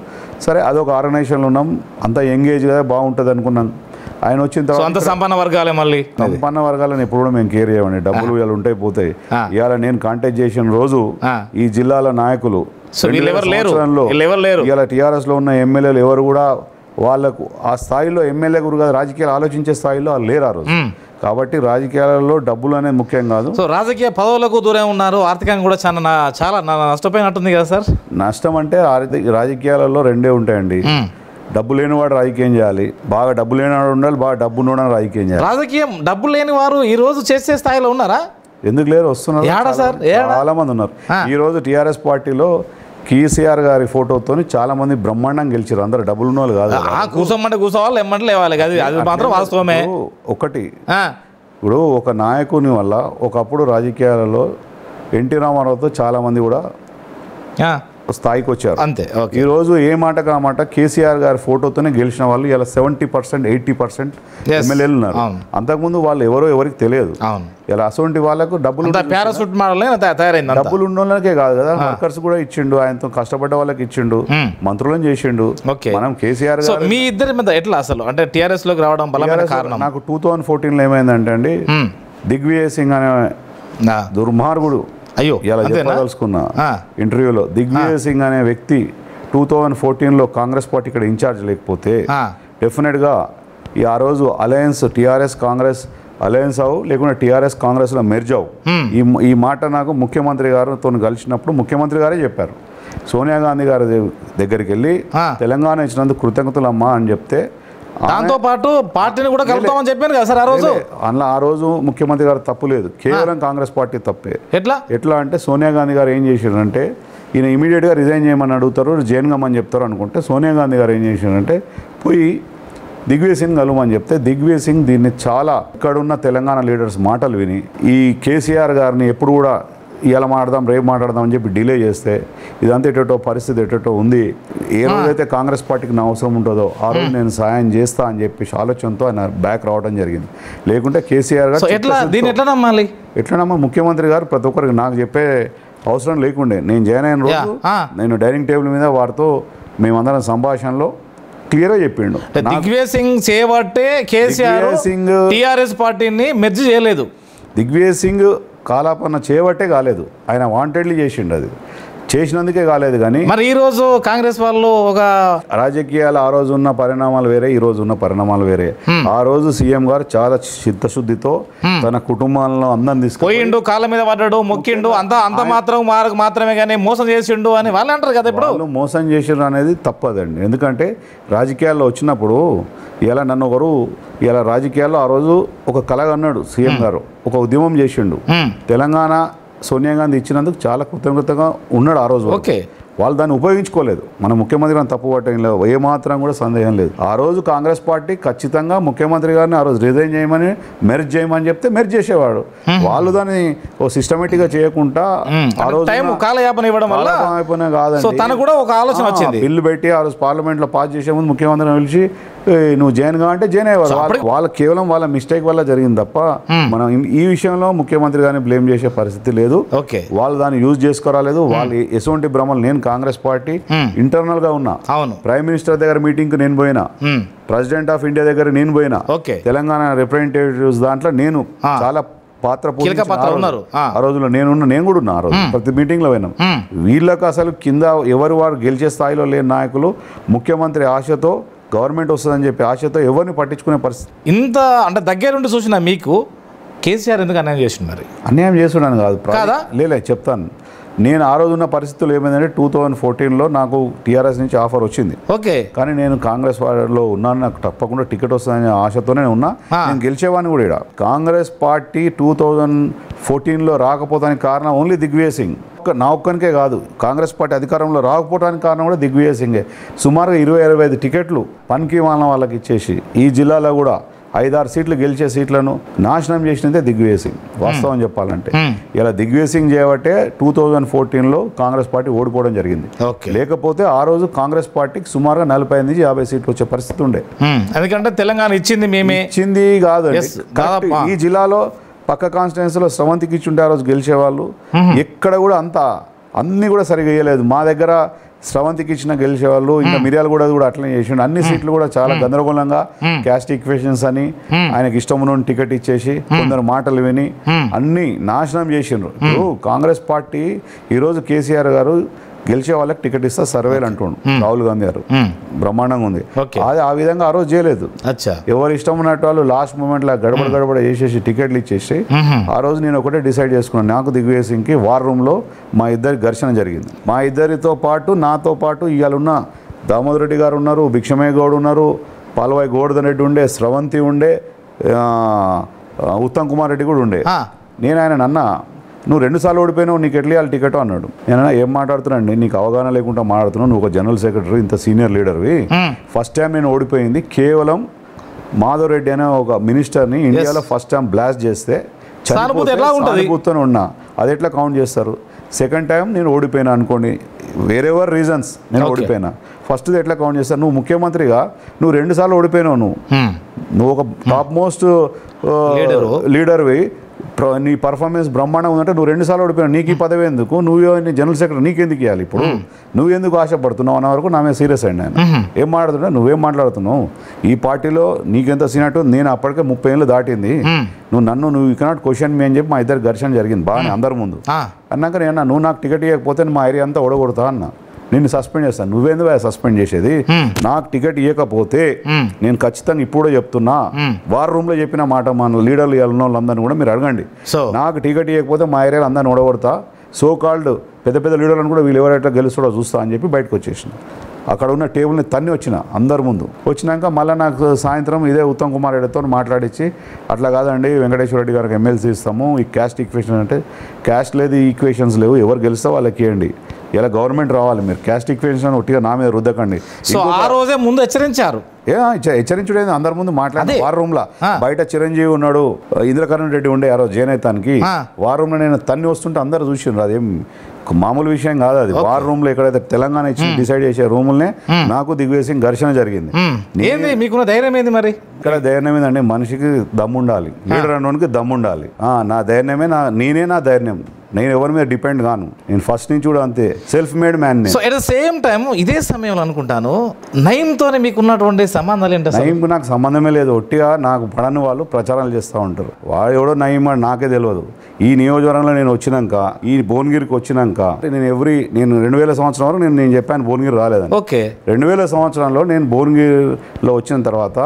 సరే, అదొక ఆర్గనైజేషన్లో ఉన్నాం, అంతా ఎంగేజ్ కదా, బాగుంటుంది అనుకున్నాం. ఆయన వచ్చిన తర్వాత సంపన్న వర్గాలే, మళ్ళీ సంపన్న వర్గాలను ఎప్పుడు కూడా మేము కేర్ చేయమండి. డబ్బులు ఇవాళ ఉంటాయి పోతాయి. ఇవాళ నేను కాంటాక్ట్ చేసిన రోజు ఈ జిల్లాల నాయకులు ఇవాళ టీఆర్ఎస్లో ఉన్న ఎమ్మెల్యేలు ఎవరు కూడా వాళ్ళకు ఆ స్థాయిలో ఎమ్మెల్యే గురు కాదు, రాజకీయాలు ఆలోచించే స్థాయిలో వాళ్ళు లేరు ఆ రోజు. కాబట్టి రాజకీయాలలో డబ్బులు అనేది ముఖ్యం కాదు. సో రాజకీయ పదవులకు దూరం ఉన్నారు, ఆర్థికంగా కూడా చాలా నష్టపోయినట్టుంది కదా సార్. నష్టం అంటే రాజకీయాలలో రెండే ఉంటాయండి. డబ్బు లేనివాడు రాజకీయం చేయాలి, బాగా డబ్బు లేనివాడు ఉండాలి, బాగా డబ్బు ఉన్నవాడు రాజకీయం చేయాలి. రాజకీయం డబ్బు లేని వారు ఈ రోజు చేసే స్థాయిలో ఉన్నారా? ఎందుకు లేరు, వస్తున్నారు, చాలా మంది ఉన్నారు. ఈ రోజు టీఆర్ఎస్ పార్టీలో కేసీఆర్ గారి ఫోటోతో చాలా మంది బ్రహ్మాండంగా గెలిచారు. అందరు డబ్బులు ఉన్న వాళ్ళు కాదు. కూర్చోమంటే కూర్చోవాలి, ఎమ్మంటే లేవాలి, అది మాత్రం వాస్తవమే. ఒకటి, ఇప్పుడు ఒక నాయకుని వల్ల ఒకప్పుడు రాజకీయాలలో ఎన్టీ రామారావుతో చాలా మంది కూడా స్థాయికి వచ్చారు. అంతే. ఈ రోజు ఏ మాట కామాట కేసీఆర్ గారి ఫోటోతోనే గెలిచిన వాళ్ళు ఇలా 70% 80% ఎమ్మెల్యేలు ఉన్నారు. అంతకుముందు వాళ్ళు ఎవరికి తెలియదు. ఇలా అసొంటి వాళ్ళకు డబ్బులు డబ్బులు ఉన్న వాళ్ళకే కాదు కదా, వర్కర్స్ కూడా ఇచ్చిండు, ఆయనతో కష్టపడ్డ వాళ్ళకి ఇచ్చిండు, మంత్రులను చేసిండు. మనం కేసీఆర్ గారు మీ ఇద్దరి మీద ఎట్లా అసలు అంటే టీఆర్ఎస్ లోకి రావడం బలమైన కారణం? నాకు 2014లో ఏమైందంటే అండి, దిగ్విజయ్ సింగ్ అనే దుర్మార్గుడు, ఇలా చెప్పదలుచుకున్న ఇంటర్వ్యూలో, దిగ్విజయ్ సింగ్ అనే వ్యక్తి 2014లో కాంగ్రెస్ పార్టీ ఇక్కడ ఇన్ఛార్జ్ లేకపోతే డెఫినెట్గా ఆ రోజు అలయన్స్ టీఆర్ఎస్ కాంగ్రెస్ అలయన్స్ అవు, లేకుంటే టీఆర్ఎస్ కాంగ్రెస్లో మెర్జ్ అవు. ఈ మాట నాకు ముఖ్యమంత్రి గారితో కలిసినప్పుడు ముఖ్యమంత్రి గారే చెప్పారు. సోనియా గాంధీ గారి దగ్గరికి వెళ్ళి తెలంగాణ ఇచ్చినందుకు కృతజ్ఞతలమ్మా అని చెప్తే, దాంతో పాటు పార్టీని కూడా కలుపుతామని చెప్పాను కదా సార్ ఆ రోజు. అందులో ఆ రోజు ముఖ్యమంత్రి గారు తప్పు లేదు, కేవలం కాంగ్రెస్ పార్టీ తప్పే. ఎట్లా అంటే సోనియా గాంధీ గారు ఏం చేశారంటే, ఈయన ఇమీడియట్గా రిజైన్ చేయమని అడుగుతారు, జైన్ గమ్మని చెప్తారు అనుకుంటే, సోనియా గాంధీ గారు ఏం చేశారంటే పోయి దిగ్విజయ్ సింగ్ కలవమని చెప్తే, దిగ్విజయ్ సింగ్ దీన్ని చాలా ఇక్కడున్న తెలంగాణ లీడర్స్ మాటలు విని ఈ కేసీఆర్ గారిని ఎప్పుడు కూడా ఇలా మాట్లాడదాం రేపు మాట్లాడదాం అని చెప్పి డిలే చేస్తే ఇదంతా ఎటో పరిస్థితి ఎటో ఉంది. ఏ రోజైతే కాంగ్రెస్ పార్టీకి నా అవసరం ఉంటుందో ఆ రోజు నేను సాయం చేస్తా అని చెప్పి ఆలోచనతో ఆయన బ్యాక్ రావడం జరిగింది. లేకుంటే కేసీఆర్ గారు ఎట్లా నమ్మాలి? ముఖ్యమంత్రి గారు ప్రతి ఒక్కరికి నాకు చెప్పే అవసరం లేకుండే. నేను జాయిన్ అయిన రోజు నేను డైనింగ్ టేబుల్ మీద వారితో మేమందరం సంభాషణలో క్లియర్గా చెప్పిండు. దిగ్విజయ్ సింగ్ చేయబట్టే కేసీఆర్ టీఆర్ఎస్ పార్టీని మెర్జ్ చేయలేదు. దిగ్విజయ్ సింగ్ కాలాపన్న చేయబట్టే కాలేదు, ఆయన వాంటెడ్లీ చేసిండు, అది చేసినందుకే కాలేదు. కానీ మరి ఈ రోజు కాంగ్రెస్ వాళ్ళు ఒక రాజకీయాలు ఆ రోజు ఉన్న పరిణామాలు వేరే, ఈ రోజు ఉన్న పరిణామాలు వేరే. ఆ రోజు సీఎం గారు చాలా చిత్తశుద్ధితో తన కుటుంబాలను అందరం తీసుకుపోయిండు, కాళ్ళ మీద పడ్డాడు, మొక్కిండు, అంత మాత్రమే కానీ మోసం చేసిండు అని వాళ్ళు అంటారు కదా. ఇప్పుడు వాళ్ళు మోసం చేసిండు అనేది తప్పదండి. ఎందుకంటే రాజకీయాల్లో వచ్చినప్పుడు ఇలా నన్ను ఒకరు ఇలా రాజకీయాల్లో ఆ రోజు ఒక కలగా అన్నాడు సీఎం గారు, ఒక ఉద్యమం చేసిండు. తెలంగాణ సోనియా గాంధీ ఇచ్చినందుకు చాలా కృతజ్ఞతగా ఉన్నాడు ఆ రోజు. వాళ్ళు దాన్ని ఉపయోగించుకోలేదు. మన ముఖ్యమంత్రి గారిని తప్పు పట్టడం లేదు, ఏమాత్రం కూడా సందేహం లేదు. ఆ రోజు కాంగ్రెస్ పార్టీ ఖచ్చితంగా ముఖ్యమంత్రి గారిని ఆ రోజు రిజైన్ చేయమని మెర్జ్ చేయమని చెప్తే మెర్జ్ చేసేవాడు. వాళ్ళు దాన్ని ఓ సిస్టమేటిక్గా చేయకుండా ఆ రోజు కాలయాపన ఇవ్వడం వల్ల కాదండి, తనకు కూడా ఒక ఆలోచన వచ్చింది. బిల్లు పెట్టి ఆ రోజు పార్లమెంట్లో పాస్ చేసే ముందు ముఖ్యమంత్రిని పిలిచి నువ్వు జైన్ గా అంటే జైన్ అయ్యేవాడు. వాళ్ళ కేవలం వాళ్ళ మిస్టేక్ వల్ల జరిగింది తప్ప మనం ఈ విషయంలో ముఖ్యమంత్రి గారిని బ్లేమ్ చేసే పరిస్థితి లేదు. వాళ్ళు దాన్ని యూజ్ చేసుకోరాలేదు. వాళ్ళు ఎటువంటి భ్రమలు, నేను కాంగ్రెస్ పార్టీ ఇంటర్నల్ గా ఉన్నా, ప్రైమ్ మినిస్టర్ దగ్గర మీటింగ్ కు నేను పోయినా, ప్రెసిడెంట్ ఆఫ్ ఇండియా దగ్గర నేను పోయినా, తెలంగాణ రిప్రజెంటేటివ్స్ దాంట్లో నేను చాలా పాత్ర ఉన్నారు. ఆ రోజుల్లో నేను కూడా ఉన్నా. ఆ రోజు ప్రతి మీటింగ్ లో పోయినాం. వీళ్ళకు అసలు కింద ఎవరు వారు గెలిచే స్థాయిలో లేని నాయకులు ముఖ్యమంత్రి ఆశతో గవర్నమెంట్ వస్తుందని చెప్పి ఆశతో ఎవరిని పట్టించుకునే పరిస్థితి. ఇంత అంటే దగ్గరుండి చూసిన మీకు కేసీఆర్ ఎందుకు అన్యాయం చేసింది మరి? అన్యాయం చేస్తున్నాను కాదు, కాదా? లేలే చెప్తాను. నేను ఆ రోజు ఉన్న పరిస్థితులు ఏమైందంటే 2014లో నాకు టీఆర్ఎస్ నుంచి ఆఫర్ వచ్చింది. ఓకే. కానీ నేను కాంగ్రెస్ వారిలో ఉన్నాను, నాకు తప్పకుండా టికెట్ వస్తుందనే ఆశతోనే ఉన్నా. నేను గెలిచేవాడిని కూడా ఇక్కడ. కాంగ్రెస్ పార్టీ 2014లో రాకపోవడానికి కారణం ఓన్లీ దిగ్విజయ్ సింగ్. నా ఒక్కనికే కాదు, కాంగ్రెస్ పార్టీ అధికారంలో రాకపోవడానికి కారణం కూడా దిగ్విజయ్ సింగే. సుమారుగా 20-25 టికెట్లు పనికి వాళ్ళకి ఇచ్చేసి ఈ జిల్లాలో కూడా 5-6 సీట్లు గెలిచే సీట్లను నాశనం చేసినదే దిగ్విజయ్ సింగ్. వాస్తవం చెప్పాలంటే ఇలా దిగ్విజయ్ సింగ్ చేయబట్టే 2014లో కాంగ్రెస్ పార్టీ ఓడిపోవడం జరిగింది. లేకపోతే ఆ రోజు కాంగ్రెస్ పార్టీకి సుమారుగా 45-50 సీట్లు వచ్చే పరిస్థితి ఉండే. ఎందుకంటే తెలంగాణ ఇచ్చింది మేమే, ఇచ్చింది కాదు. ఈ జిల్లాలో పక్క కాన్స్టిట్యున్సీలో స్రవంతికి ఇచ్చుంటే ఆ రోజు గెలిచేవాళ్ళు. ఎక్కడ కూడా అన్నీ కూడా సరిగా వేయలేదు. మా దగ్గర స్రవంతికి ఇచ్చిన గెలిచేవాళ్ళు, ఇంకా మిర్యాల కూడా అట్లనే చేసిండు. అన్ని సీట్లు కూడా చాలా గందరగోళంగా క్యాస్ట్ ఈక్వేషన్స్ అని ఆయనకి ఇష్టం ఉన్న టికెట్ ఇచ్చేసి కొందరు మాటలు విని అన్ని నాశనం చేసిండ్రు. కాంగ్రెస్ పార్టీ ఈరోజు కేసీఆర్ గారు గెలిచే వాళ్ళకి టికెట్ ఇస్తా సర్వేలు అంటుండు రాహుల్ గాంధీ గారు. బ్రహ్మాండంగా ఉంది. అది ఆ విధంగా ఆ రోజు చేయలేదు. ఎవరు ఇష్టం ఉన్నట్టు వాళ్ళు లాస్ట్ మూమెంట్ లా గడబడ చేసేసి టికెట్లు ఇచ్చేసి ఆ రోజు నేను ఒకటే డిసైడ్ చేసుకున్నాను, నాకు దిగ్విజయ్ సింగ్కి వార్ రూమ్లో మా ఇద్దరి ఘర్షణ జరిగింది. మా ఇద్దరితో పాటు నాతో పాటు ఇవాళ ఉన్న దామోదర్ రెడ్డి గారు ఉన్నారు, భిక్షమయ్య గౌడ్ ఉన్నారు, పాల్వాయి గోవర్ధన్ రెడ్డి ఉండే, స్రవంతి ఉండే, ఉత్తమ్ కుమార్ రెడ్డి కూడా ఉండే. నేను ఆయన అన్న, నువ్వు 2 సార్లు ఓడిపోయినావు, నీకు ఎట్లా ఇవ్వాలి టికెట్ అన్నాడు. నేను ఏం మాట్లాడుతున్నాండి, నీకు అవగాహన లేకుండా మాట్లాడుతున్నావు, నువ్వు ఒక జనరల్ సెక్రటరీ, ఇంత సీనియర్ లీడర్వి. ఫస్ట్ టైం నేను ఓడిపోయింది కేవలం మాధవ్ రెడ్డి అనే ఒక మినిస్టర్ని ఇండియాలో ఫస్ట్ టైం బ్లాస్ట్ చేస్తే సానుభూతితో ఉన్నా, అది ఎట్లా కౌంట్ చేస్తారు? సెకండ్ టైం నేను ఓడిపోయినా అనుకోండి, వేరెవర్ రీజన్స్ నేను ఓడిపోయినా, ఫస్ట్ది ఎట్లా కౌంట్ చేస్తారు? నువ్వు ముఖ్యమంత్రిగా నువ్వు 2 సార్లు ఓడిపోయినావు, నువ్వు ఒక టాప్ మోస్ట్ లీడర్వి, నీ పర్ఫార్మెన్స్ బ్రహ్మాండం ఉందంటే నువ్వు 2 సార్లు ఓడిపోయినావు, నీకు ఈ పదవి ఎందుకు, నువ్వు జనరల్ సెక్రటరీ నీకెందుకు ఇవ్వాలి, ఇప్పుడు నువ్వు ఎందుకు ఆశపడుతున్నావు అన్న వరకు నా మీద సీరియస్ అయ్యండి ఆయన. ఏం మాట్లాడుతున్నా, నువ్వేం మాట్లాడుతున్నావు, ఈ పార్టీలో నీకెంత సీనట్టు, నేను అప్పటికే 30 ఏళ్ళు దాటింది, నువ్వు యూ కెనాట్ క్వశ్చన్ మీ అని చెప్పి మా ఇద్దరు ఘర్షణ జరిగింది బాగానే అందరి ముందు. అన్నాక నేను నువ్వు నాకు టికెట్ ఇవ్వకపోతే మా ఏరియా అంతా ఓడగొడతా అన్న, నిన్ను సస్పెండ్ చేస్తాను. నువ్వేందుకు సస్పెండ్ చేసేది, నాకు టికెట్ ఇవ్వకపోతే నేను ఖచ్చితంగా ఇప్పుడు చెప్తున్నా, వార్ రూమ్ లో చెప్పిన మాట మన లీడర్లు వెళ్ళిన వాళ్ళందరినీ కూడా మీరు అడగండి, నాకు టికెట్ ఇవ్వకపోతే మా ఏరియాలో అందరిని ఓడగొడతా, సో కాల్డ్ పెద్ద పెద్ద లీడర్లను కూడా వీళ్ళు ఎవరైతే గెలుస్తాడో చూస్తా అని చెప్పి బయటకు వచ్చేసిన. అక్కడ ఉన్న టేబుల్ని తన్ని వచ్చిన అందరి ముందు. వచ్చినాక మళ్ళీ నాకు సాయంత్రం ఇదే ఉత్తమ్ కుమార్ రెడ్డితో మాట్లాడించి, అట్లా కాదండి వెంకటేశ్వర రెడ్డి గారికి ఎమ్మెల్సీ ఇస్తాము, ఈ క్యాస్ట్ ఈక్వేషన్ అంటే క్యాస్ట్ లేదు, ఈక్వేషన్స్ లేవు, ఎవరు గెలిస్తే వాళ్ళకి ఇవ్వండి, ఇలా గవర్నమెంట్ రావాలి, మీరు క్యాస్ట్ ఈక్వేషన్ ఒట్టిగా నా మీద రుద్దకండి. సో ఆ రోజే ముందు హెచ్చరించారు. హెచ్చరించుడేది అందరి ముందు మాట్లాడి వార్ రూమ్ లా. బయట చిరంజీవి ఉన్నాడు, ఇంద్రకరణ్ రెడ్డి ఉండే ఆ రోజు జయనేతానికి, వార్ రూమ్ లో నేను తన్ని వస్తుంటే అందరు చూసిండ్రు. అదేం మామూలు విషయం కాదు అది. వార్ రూమ్ లో ఎక్కడైతే తెలంగాణ ఇచ్చి డిసైడ్ చేసే రూములనే నాకు దిగ్విజయ్ సింగ్ ఘర్షణ జరిగింది. మీకున్న ధైర్యం ఏంది మరి? ఇక్కడ ధైర్యం ఏందండి, మనిషికి దమ్ముండాలి, లీడర్ అన్నోనికి దమ్ముండాలి. నా ధైర్యమే నేనే నా ధైర్యం, నేను ఎవరి మీద డిపెండ్ కాను, నేను ఫస్ట్ నుంచి కూడా అంతే self made man. So at the same time ఇదే సమయంలో అనుకుంటాను నయీంతోనే మీకు ఉన్నటువంటి సంబంధాలు ఏంటి? నయీంకు నాకు సంబంధమే లేదు, ఒట్టిగా నాకు పడని వాళ్ళు ప్రచారాలు చేస్తూ ఉంటారు. వాడు ఎవడో నయీం నాకే తెలియదు. ఈ నియోజకవర్గంలో నేను వచ్చినాక, ఈ భువనగిరికి వచ్చినాక నేను 2000 సంవత్సరం వరకు నేను చెప్పాను భువనగిరి రాలేదని. 2000 సంవత్సరంలో నేను భువనగిరిలో వచ్చిన తర్వాత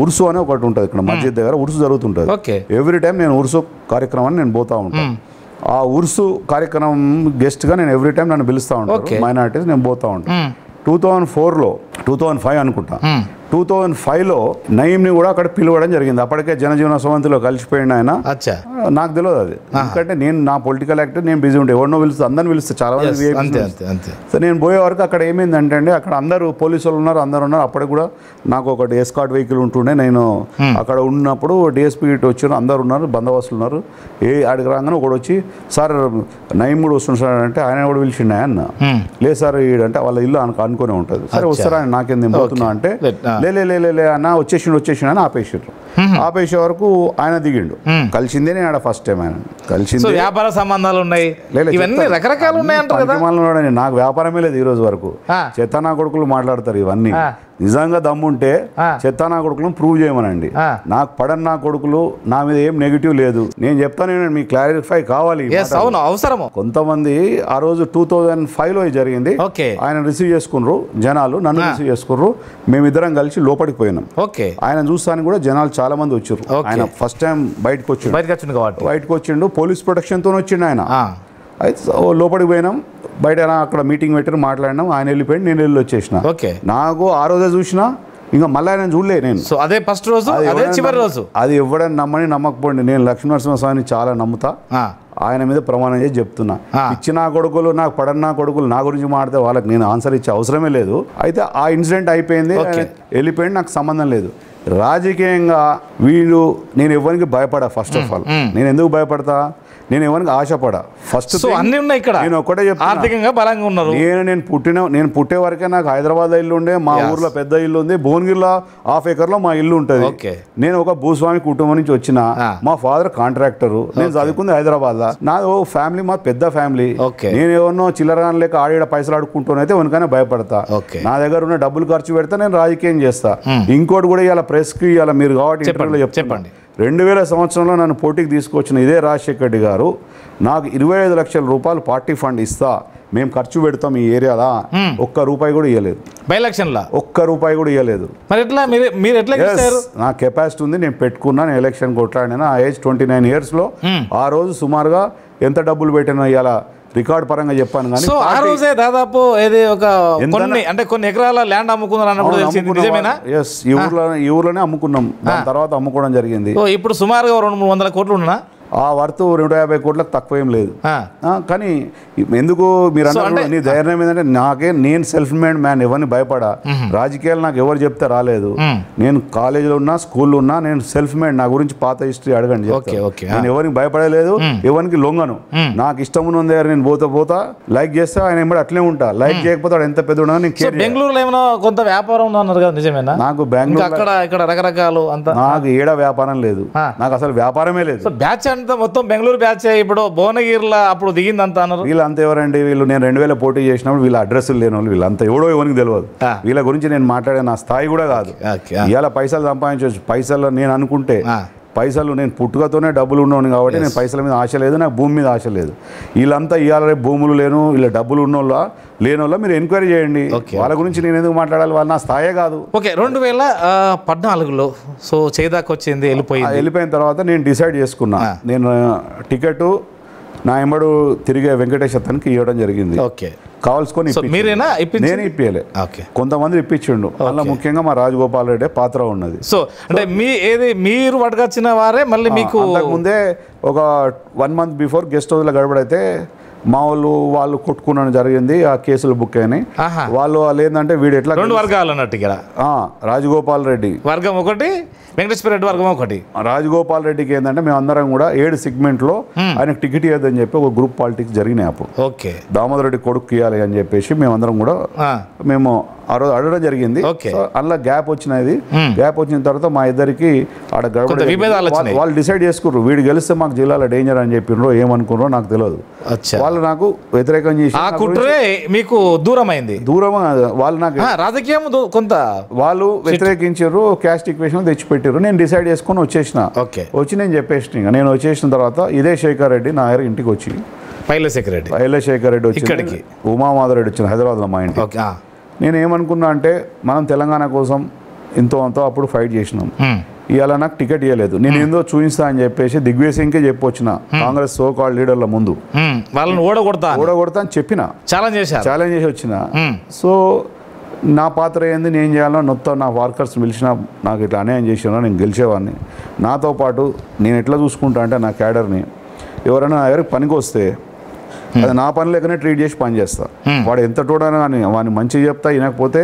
ఉర్సు అని ఒకటి ఉంటుంది ఇక్కడ మస్జిద్ దగ్గర, ఉర్సు జరుగుతుంటుంది. ఎవ్రీ టైం నేను ఉర్సు కార్యక్రమాన్ని నేను పోతా ఉంటాను. ఆ ఉర్సు కార్యక్రమం గెస్ట్గా నేను ఎవ్రీ టైం నన్ను పిలుస్తూ ఉంటాను, మైనారిటీస్ నేను పోతూ ఉంటాను. 2005 అనుకుంటా, 2005లో నయీంని కూడా అక్కడ పిలవడం జరిగింది. అప్పటికే జనజీవన స్రవంతిలో కలిసిపోయింది ఆయన. నాకు తెలియదు అది, ఎందుకంటే నేను నా పొలిటికల్ యాక్టివ్ నేను బిజీ ఉంటే ఎవరినో పిలుస్తే అందరిని పిలుస్తే చాలా మంది. సో నేను పోయే వరకు అక్కడ ఏమైందంటే అండి, అక్కడ అందరూ పోలీసు వాళ్ళు ఉన్నారు, అందరు ఉన్నారు. అప్పటికి కూడా నాకు ఒకటి ఎస్కాట్ వెహికల్ ఉంటుండే, నేను అక్కడ ఉన్నప్పుడు డిఎస్పీ వచ్చారు, అందరు ఉన్నారు, బందోబస్తులు ఉన్నారు. అడిగి రాగానే ఒకటి వచ్చి, సార్ నయీం కూడా వస్తుంది సార్ అంటే, ఆయన కూడా పిలిచిండే అన్న. లేదు సార్ ఈడంటే వాళ్ళ ఇల్లు అనుకునే ఉంటుంది. సరే వస్తారా నాకేంది పోతున్నా అంటే, లే అన్న వచ్చేసిండు అని ఆపేసారు. ఆపేసే వరకు ఆయన దిగిండు, కలిసిందే నేను ఆడ ఫస్ట్ టైం ఆయన కలిసింది. వ్యాపార సంబంధాలు ఉన్నాయి, ఇవన్నీ రకరకాలు ఉన్నాయి. నాకు వ్యాపారమే లేదు ఈ రోజు వరకు, చెత్త నా కొడుకులు మాట్లాడతారు ఇవన్నీ. నిజంగా దమ్ముంటే చెత్త నా కొడుకులను ప్రూవ్ చేయమనండి. నాకు పడని నా కొడుకులు నా మీద ఏం నెగిటివ్ లేదు. నేను చెప్తాను, మీకు క్లారిఫై కావాలి. అవసరము. కొంతమంది ఆ రోజు 2005లో జరిగింది. ఆయన రిసీవ్ చేసుకున్నారు జనాలు, నన్ను రిసీవ్ చేసుకున్నారు. మేమిద్దరం కలిసి లోపలికి పోయినాం. ఆయన చూస్తానికి కూడా జనాలు చాలా మంది వచ్చారు. ఆయన ఫస్ట్ టైం బయటకు వచ్చిండు, పోలీస్ ప్రొటెక్షన్ తో వచ్చిండు ఆయన. అయితే లోపలికి పోయినాం, బయట అక్కడ మీటింగ్ పెట్టి మాట్లాడినాం. ఆయన వెళ్ళిపోయింది, నేను వెళ్ళి వచ్చేసిన. నాకు ఆ రోజే చూసినా, ఇంకా మళ్ళీ ఆయన చూడలే నేను. అదే ఫస్ట్ రోజు, చివరి రోజు. అది ఎవడని నమ్మని నమ్మకపోండి, నేను లక్ష్మీనరసింహస్వామిని చాలా నమ్ముతా. ఆయన మీద ప్రమాణం చేసి చెప్తున్నా, ఇచ్చిన కొడుకులు నాకు పడని నా కొడుకులు నా గురించి మాడితే వాళ్ళకి నేను ఆన్సర్ ఇచ్చే అవసరమే లేదు. అయితే ఆ ఇన్సిడెంట్ అయిపోయింది, వెళ్ళిపోయింది, నాకు సంబంధం లేదు. రాజకీయంగా వీళ్ళు నేను ఎవరికి భయపడా. ఫస్ట్ ఆఫ్ ఆల్ నేను ఎందుకు భయపడతా, నేను ఎవరికి ఆశపడా. ఫస్ట్ అన్ని ఉన్నాయి ఇక్కడ. నేను ఒకటే చెప్తాను, ఆర్థికంగా బలంగా ఉన్నారు. నేను పుట్టే వరకే నాకు హైదరాబాద్లో ఇల్లు ఉండే, మా ఊర్లో పెద్ద ఇల్లు ఉంది, భువనగిరిలో 1/2 ఎకర్లో మా ఇల్లు ఉంటుంది. నేను ఒక భూస్వామి కుటుంబం నుంచి వచ్చిన, మా ఫాదర్ కాంట్రాక్టరు, నేను చదువుకుంది హైదరాబాద్ లో. నాది ఫ్యామిలీ, మా పెద్ద ఫ్యామిలీ. నేను ఎవరినో చిల్లరగానే లేక ఆడ పైసలు ఆడుకుంటూనైతే ఎవరికైనా భయపడతా. నా దగ్గర ఉన్న డబ్బులు ఖర్చు పెడితే నేను రాజకీయం చేస్తా. ఇంకోటి కూడా ఇవాళ ప్రెస్ కి ఇవాళ మీరు కాబట్టి చెప్పండి, 2000 సంవత్సరంలో నన్ను పోటీకి తీసుకొచ్చిన ఇదే రాజశేఖర్ రెడ్డి గారు నాకు 25 లక్షల రూపాయలు పార్టీ ఫండ్ ఇస్తా, మేము ఖర్చు పెడతాం ఈ ఏరియాలో, ఒక్క రూపాయి కూడా ఇవ్వలేదు. బై ఎలక్షన్లో ఒక్క రూపాయి కూడా ఇవ్వలేదు. నా కెపాసిటీ ఉంది, నేను పెట్టుకున్నా, నేను ఎలక్షన్ కొట్లాడినా. ఆ ఏజ్ 29 ఇయర్స్లో ఆ రోజు సుమారుగా ఎంత డబ్బులు పెట్టినా ఇవాళ రికార్డ్ పరంగా చెప్పాను. కానీ ఆ రోజే దాదాపు కొన్ని ఎకరాల ల్యాండ్ అమ్ముకున్నారు అన్నప్పుడు ఈ ఊర్లోనే అమ్ముకున్నాం. దాని తర్వాత అమ్ముకోవడం జరిగింది. ఇప్పుడు సుమారుగా 200-300 కోట్లు ఉన్నా ఆ వర్త్ 250 కోట్లకు తక్కువ ఏం లేదు. కానీ ఎందుకు మీరు అన్నారు, నీ ధైర్యం ఏంటంటే నేను సెల్ఫ్ మేడ్ మ్యాన్, ఎవరిని భయపడా. రాజకీయాలు నాకు ఎవరు చెప్తే రాలేదు. నేను కాలేజీలో ఉన్నా, స్కూల్లో ఉన్నా, నేను సెల్ఫ్ మేడ్. నా గురించి పాత హిస్టరీ అడగండి, నేను ఎవరికి భయపడలేదు, ఎవరికి లొంగను. నాకు ఇష్టం ఉన్న దగ్గర నేను పోతా లైక్ చేస్తే ఆయన ఎంబడి అట్లే ఉంటా. లైక్ చేయకపోతే ఎంత పెద్ద ఉన్నా నేను. బెంగళూరులో ఏమైనా కొంత వ్యాపారం అన్నారు కదా, నిజమేనా? నాకు బెంగళూరు ఇక్కడ రకరకాలు అంతా, నాకు ఏడ వ్యాపారం లేదు, నాకు అసలు వ్యాపారమే లేదు. బ్యాచ్ మొత్తం బెంగళూరు బ్యాచ్. ఇప్పుడు భువనగిరిలో అప్పుడు దిగిందంతా అన్నారు. వీళ్ళంతా ఎవరండి? వీళ్ళు నేను 2000 పోటీ చేసినప్పుడు వీళ్ళ అడ్రస్లు లేని వాళ్ళు, వీళ్ళంతా ఎవడో ఎవరికి తెలియదు. వీళ్ళ గురించి నేను మాట్లాడే నా స్థాయి కూడా కాదు. ఇవాళ పైసలు సంపాదించవచ్చు. పైసలు నేను అనుకుంటే పైసలు, నేను పుట్టుకతోనే డబ్బులు ఉన్నవాడిని కాబట్టి నేను పైసల మీద ఆశ లేదు, నాకు భూమి మీద ఆశ లేదు. వీళ్ళంతా ఇవాళ రేపు భూములు లేను, వీళ్ళ డబ్బులు ఉన్నోళ్ళ లేనోళ్ళ మీరు ఎంక్వైరీ చేయండి. వాళ్ళ గురించి నేను ఎందుకు మాట్లాడాలి, వాళ్ళు నా స్థాయే కాదు. 2014లో సో చేదాకా వచ్చింది, వెళ్ళిపోయిన తర్వాత నేను డిసైడ్ చేసుకున్నా, నేను టికెట్ నా ఎంబడు తిరిగే వెంకటేష్ అతనికి ఇవ్వడం జరిగింది. కావాల్సుకొని నేను ఇప్పియలే, కొంతమంది ఇప్పించిండు. అలా ముఖ్యంగా మా రాజగోపాల్ రెడ్డి పాత్ర ఉన్నది. సో అంటే మీరు పట్టుకొచ్చిన వారే మళ్ళీ మీకు ముందే ఒక 1 మంత్ బిఫోర్ గెస్ట్ హౌస్లో గడపడైతే మా వాళ్ళు కొట్టుకున్న జరిగింది. ఆ కేసులు బుక్ అయినాయి. వాళ్ళు ఏంటంటే వీడు ఎట్లా 2 వర్గాలు అన్నట్టు ఇక్కడ రాజగోపాల్ రెడ్డి వర్గం ఒకటి, వెంకటేశ్వర రెడ్డి వర్గం ఒకటి. రాజగోపాల్ రెడ్డికి ఏంటంటే మేమందరం కూడా 7 సెగ్మెంట్లో ఆయనకు టికెట్ ఇవ్వద్దని చెప్పి ఒక గ్రూప్ పాలిటిక్స్ జరిగినాయి. అప్పుడు దామోదర్ రెడ్డి కొడుకు ఇవ్వాలి అని చెప్పేసి మేమందరం కూడా మేము ఆ రోజు అడగడం జరిగింది. అలా గ్యాప్ వచ్చినది. గ్యాప్ వచ్చిన తర్వాత మా ఇద్దరికి ఆడ వాళ్ళు డిసైడ్ చేసుకున్నారు, వీడు గెలిస్తే మాకు జిల్లాలో డేంజర్ అని చెప్పినారో ఏమనుకున్నారో నాకు తెలియదు. వాళ్ళు నాకు వ్యతిరేకం చేసి మీకు దూరం అయింది. దూరం వాళ్ళు నాకు రాజకీయం కొంత వాళ్ళు వ్యతిరేకించారు, క్యాస్ట్ ఈక్వేషన్ తెచ్చిపెట్టారు. నేను డిసైడ్ చేసుకుని వచ్చేసిన. వచ్చి నేను చెప్పేసిన, నేను వచ్చేసిన తర్వాత ఇదే శేఖర్ రెడ్డి నా దగ్గర ఇంటికి వచ్చి, పైల శేఖర్ రెడ్డి వచ్చి, ఉమామాధవ్ వచ్చిన హైదరాబాద్లో మా ఇంటికి. నేను ఏమనుకున్నా అంటే మనం తెలంగాణ కోసం ఎంతో అంతో అప్పుడు ఫైట్ చేసినాం. ఇవాళ నాకు టికెట్ ఇవ్వలేదు, నేను ఏందో చూపిస్తా అని చెప్పేసి దిగ్విజయ్కే చెప్పొచ్చిన, కాంగ్రెస్ సో కాల్డ్ లీడర్ల ముందు వాళ్ళని ఓడగొడతా అని చెప్పిన, ఛాలెంజ్ చేసి వచ్చిన. సో నా పాత్ర ఏంది, నేను చేయాలో మొత్తం నా వర్కర్స్ పిలిచిన, నాకు ఇట్లా అన్యాయం చేసినా నేను గెలిచేవాడిని. నాతో పాటు నేను ఎట్లా చూసుకుంటా అంటే నా క్యాడర్ని ఎవరైనా నా దగ్గరికి పనికి వస్తే అది నా పని లేకనే ట్రీట్ చేసి పని చేస్తా. వాడు ఎంత చూడని కానీ వాడిని మంచిగా చెప్తా, వినకపోతే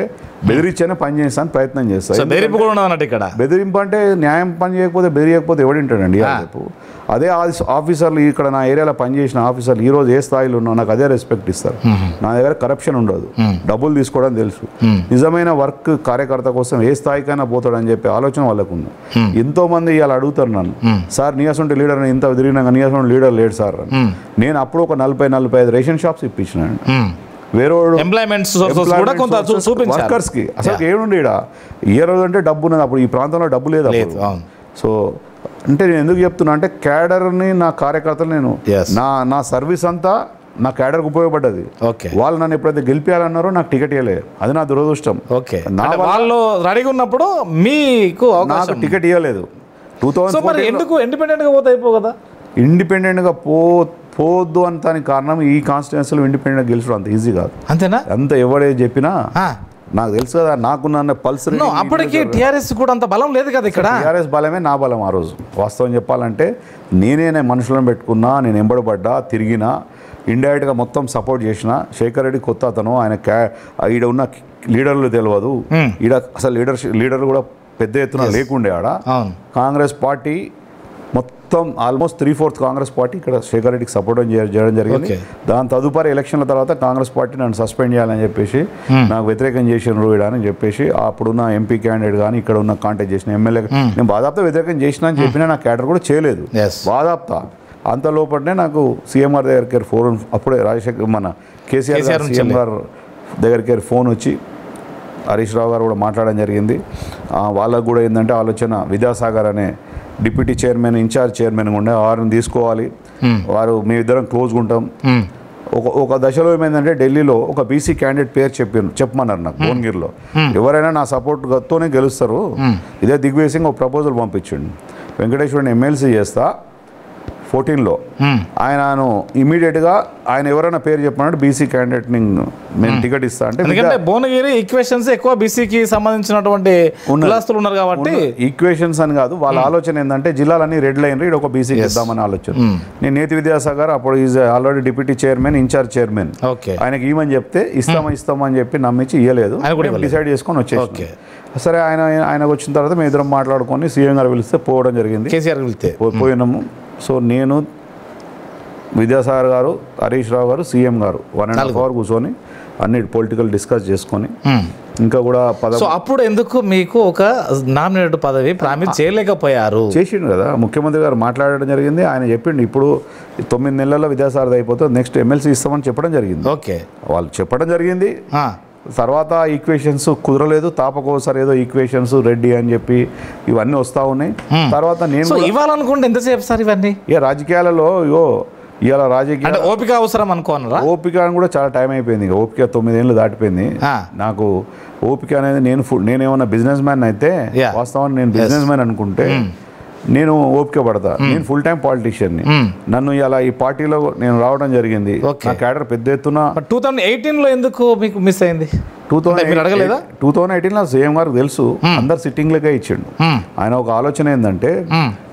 బెదిరించేనే పని చేస్తాను ప్రయత్నం చేస్తా. బెదిరింపు అంటే న్యాయం పని చేయకపోతే బెదిరియకపోతే ఎవడింటాడండి. అదే ఆఫీసర్లు ఇక్కడ నా ఏరియాలో పనిచేసిన ఆఫీసర్లు ఈరోజు ఏ స్థాయిలో ఉన్నా నాకు అదే రెస్పెక్ట్ ఇస్తారు. నా దగ్గర కరప్షన్ ఉండదు, డబ్బులు తీసుకోవడం తెలుసు. నిజమైన వర్క్ కార్యకర్త కోసం ఏ స్థాయికైనా పోతాడని చెప్పి ఆలోచన వాళ్ళకు ఉంది. ఎంతో మంది ఇవాళ అడుగుతారు నన్ను, సార్ నీయాసంటే లీడర్ ఇంత తిరిగినా నీయాసంటే లీడర్ లేడు సార్. నేను అప్పుడు ఒక 40-45 రేషన్ షాప్స్ ఇప్పించినాను. వేరే ఎంప్లాయ్మెంట్ సోర్సెస్ కూడా కొంత చూపించారు వర్కర్స్కి. అసలు ఏముంది ఇక్కడ ఏ రోజు అంటే డబ్బు ఉన్నది, అప్పుడు ఈ ప్రాంతంలో డబ్బు లేదు. సో అంటే నేను ఎందుకు చెప్తున్నా అంటే క్యాడర్ని, నా కార్యకర్తలు, నేను నా సర్వీస్ అంతా నా క్యాడర్కి ఉపయోగపడ్డది. వాళ్ళు నన్ను ఎప్పుడైతే గెలిపించాలన్నారో నాకు టికెట్ ఇవ్వలేదు, అది నా దురదృష్టం. వాళ్ళు రెడీగా ఉన్నప్పుడు మీకు నాకు టికెట్ ఇవ్వలేదు. 2014 ఎందుకు ఇండిపెండెంట్గా పోతే అయిపో కదా. ఇండిపెండెంట్గా పోవద్దు అని దానికి కారణం ఈ కాన్స్టిట్యున్సీలో ఇండిపెండెంట్గా గెలిచడం అంత ఈజీ కాదు. అంతేనా? అంత ఎవడే చెప్పినా నాకు తెలుసు కదా, నాకున్న పల్స్. అప్పటికి టీఆర్ఎస్ కూడా అంత బలం లేదు కదా ఇక్కడ. టీఆర్ఎస్ బలమే నా బలం ఆ రోజు. వాస్తవం చెప్పాలంటే నేనే మనుషులను పెట్టుకున్నా, నేను ఎంబడబడ్డా, తిరిగినా, ఇండైరెక్ట్గా మొత్తం సపోర్ట్ చేసిన. శేఖర్ రెడ్డి కొత్త అతను, ఆయన ఈడ ఉన్న లీడర్లు తెలియదు, ఈడ అసలు లీడర్లు కూడా పెద్ద ఎత్తున లేకుండే. ఆడ కాంగ్రెస్ పార్టీ మొత్తం ఆల్మోస్ట్ 3/4 కాంగ్రెస్ పార్టీ ఇక్కడ శేఖర్ రెడ్డికి సపోర్ట్ చేయడం జరిగింది. దాని తదుపరి ఎలక్షన్ల తర్వాత కాంగ్రెస్ పార్టీ నన్ను సస్పెండ్ చేయాలని చెప్పేసి, నాకు వ్యతిరేకం చేసిన అని చెప్పేసి, అప్పుడున్న ఎంపీ క్యాండిడేట్ కానీ ఇక్కడ ఉన్న కాంటాక్ట్ చేసిన ఎమ్మెల్యే, నేను బాధాప్తా వ్యతిరేకం చేసిన అని చెప్పినా నా క్యాడర్ కూడా చేయలేదు బాధాప్తా. అంత లోపలనే నాకు సీఎం గారి దగ్గరికి ఫోన్, అప్పుడే రాజశేఖర్ మన కేసీఆర్ సీఎం గారు దగ్గరికి ఫోన్ వచ్చి హరీష్ రావు గారు కూడా మాట్లాడడం జరిగింది. వాళ్ళకు కూడా ఏంటంటే ఆలోచన, విద్యాసాగర్ అనే డిప్యూటీ చైర్మన్, ఇన్ఛార్జ్ చైర్మన్ ఉండే, వారిని తీసుకోవాలి, వారు మేమిద్దరం క్లోజ్గా ఉంటాం. ఒక దశలో ఏమైందంటే ఢిల్లీలో ఒక బీసీ క్యాండిడేట్ పేరు చెప్పమన్నారు నాకు భువనగిరిలో. ఎవరైనా నా సపోర్ట్తోనే గెలుస్తారు, ఇదే దిగ్విజయ్ సింగ్ ఒక ప్రపోజల్ పంపించండి, వెంకటేశ్వరుని ఎమ్మెల్సీ చేస్తా 14లో. ఆయనను ఇమీడియట్గా ఆయన ఎవరైనా పేరు చెప్పమన్నాడు, బీసీ క్యాండిడేట్ నేను టికెట్ ఇస్తా అంటే. ఎందుకంటే భువనగిరి ఈక్వేషన్స్ ఎక్కువ బీసీకి సంబంధించిన ఉన్నారు కాబట్టి. ఈక్వేషన్స్ అని కాదు, వాళ్ళ ఆలోచన ఏంటంటే జిల్లాలన్నీ రెడ్ లైన్, ఇది ఒక బీసీకి ఇద్దామని ఆలోచన. నేను నేతి విద్యాసాగర్ అప్పుడు is already deputy chairman, in charge chairman, ఆయనకి ఇవ్వమని చెప్తే ఇస్తామని చెప్పి నమ్మించి ఇవ్వలేదు, డిసైడ్ చేసుకొని వచ్చేసి. సరే ఆయనకు వచ్చిన తర్వాత మేము ఇద్దరం మాట్లాడుకొని సీఎం గారు పిలిస్తే పోవడం జరిగింది. కేసీఆర్ పిలిస్తే పోయినాము. సో నేను, విద్యాసాగర్ గారు, హరీష్ రావు గారు, సీఎం గారు 1.5 hours కూర్చొని అన్ని పొలిటికల్ డిస్కస్ చేసుకొని, ఇంకా కూడా అప్పుడు ఎందుకు మీకు ఒక నామినేటెడ్ పదవి ప్రామిస్ చేయలేకపోయారు? చేసిండు కదా ముఖ్యమంత్రి గారు, మాట్లాడడం జరిగింది. ఆయన చెప్పిండు ఇప్పుడు 9 నెలల్లో విద్యాసాగర్ అయిపోతే నెక్స్ట్ ఎమ్మెల్సీ ఇస్తామని చెప్పడం జరిగింది. వాళ్ళు చెప్పడం జరిగింది. తర్వాత ఈక్వేషన్స్ కుదరలేదు, తాపకోసారి ఏదో ఈక్వేషన్స్ రెడ్డి అని చెప్పి ఇవన్నీ వస్తూ ఉన్నాయి. తర్వాత నేను ఇవ్వాలనుకుంటే ఎంతసేపు సార్ ఇవన్నీ? రాజకీయాలలో ఇవాళ రాజకీయ ఓపిక అవసరం అనుకోనరా? ఓపిక అని కూడా చాలా టైం అయిపోయింది. ఓపిక 9 ఏళ్ళు దాటిపోయింది నాకు. ఓపిక అనేది నేనేమన్నా బిజినెస్ మ్యాన్ అయితే, వాస్తవాన్ని నేను బిజినెస్ మ్యాన్ అనుకుంటే నేను ఓపిక పడతా. నేను ఫుల్ టైం పాలిటీషియన్ని. నన్ను ఇలా ఈ పార్టీలో నేను రావడం జరిగింది. నా క్యాడర్ పెద్ద ఎత్తున. 2018లో ఎందుకు మీకు మిస్ అయింది? 2018లో సీఎం గారు తెలుసు, అందరు సిట్టింగ్లకే ఇచ్చిండు. ఆయన ఒక ఆలోచన ఏంటంటే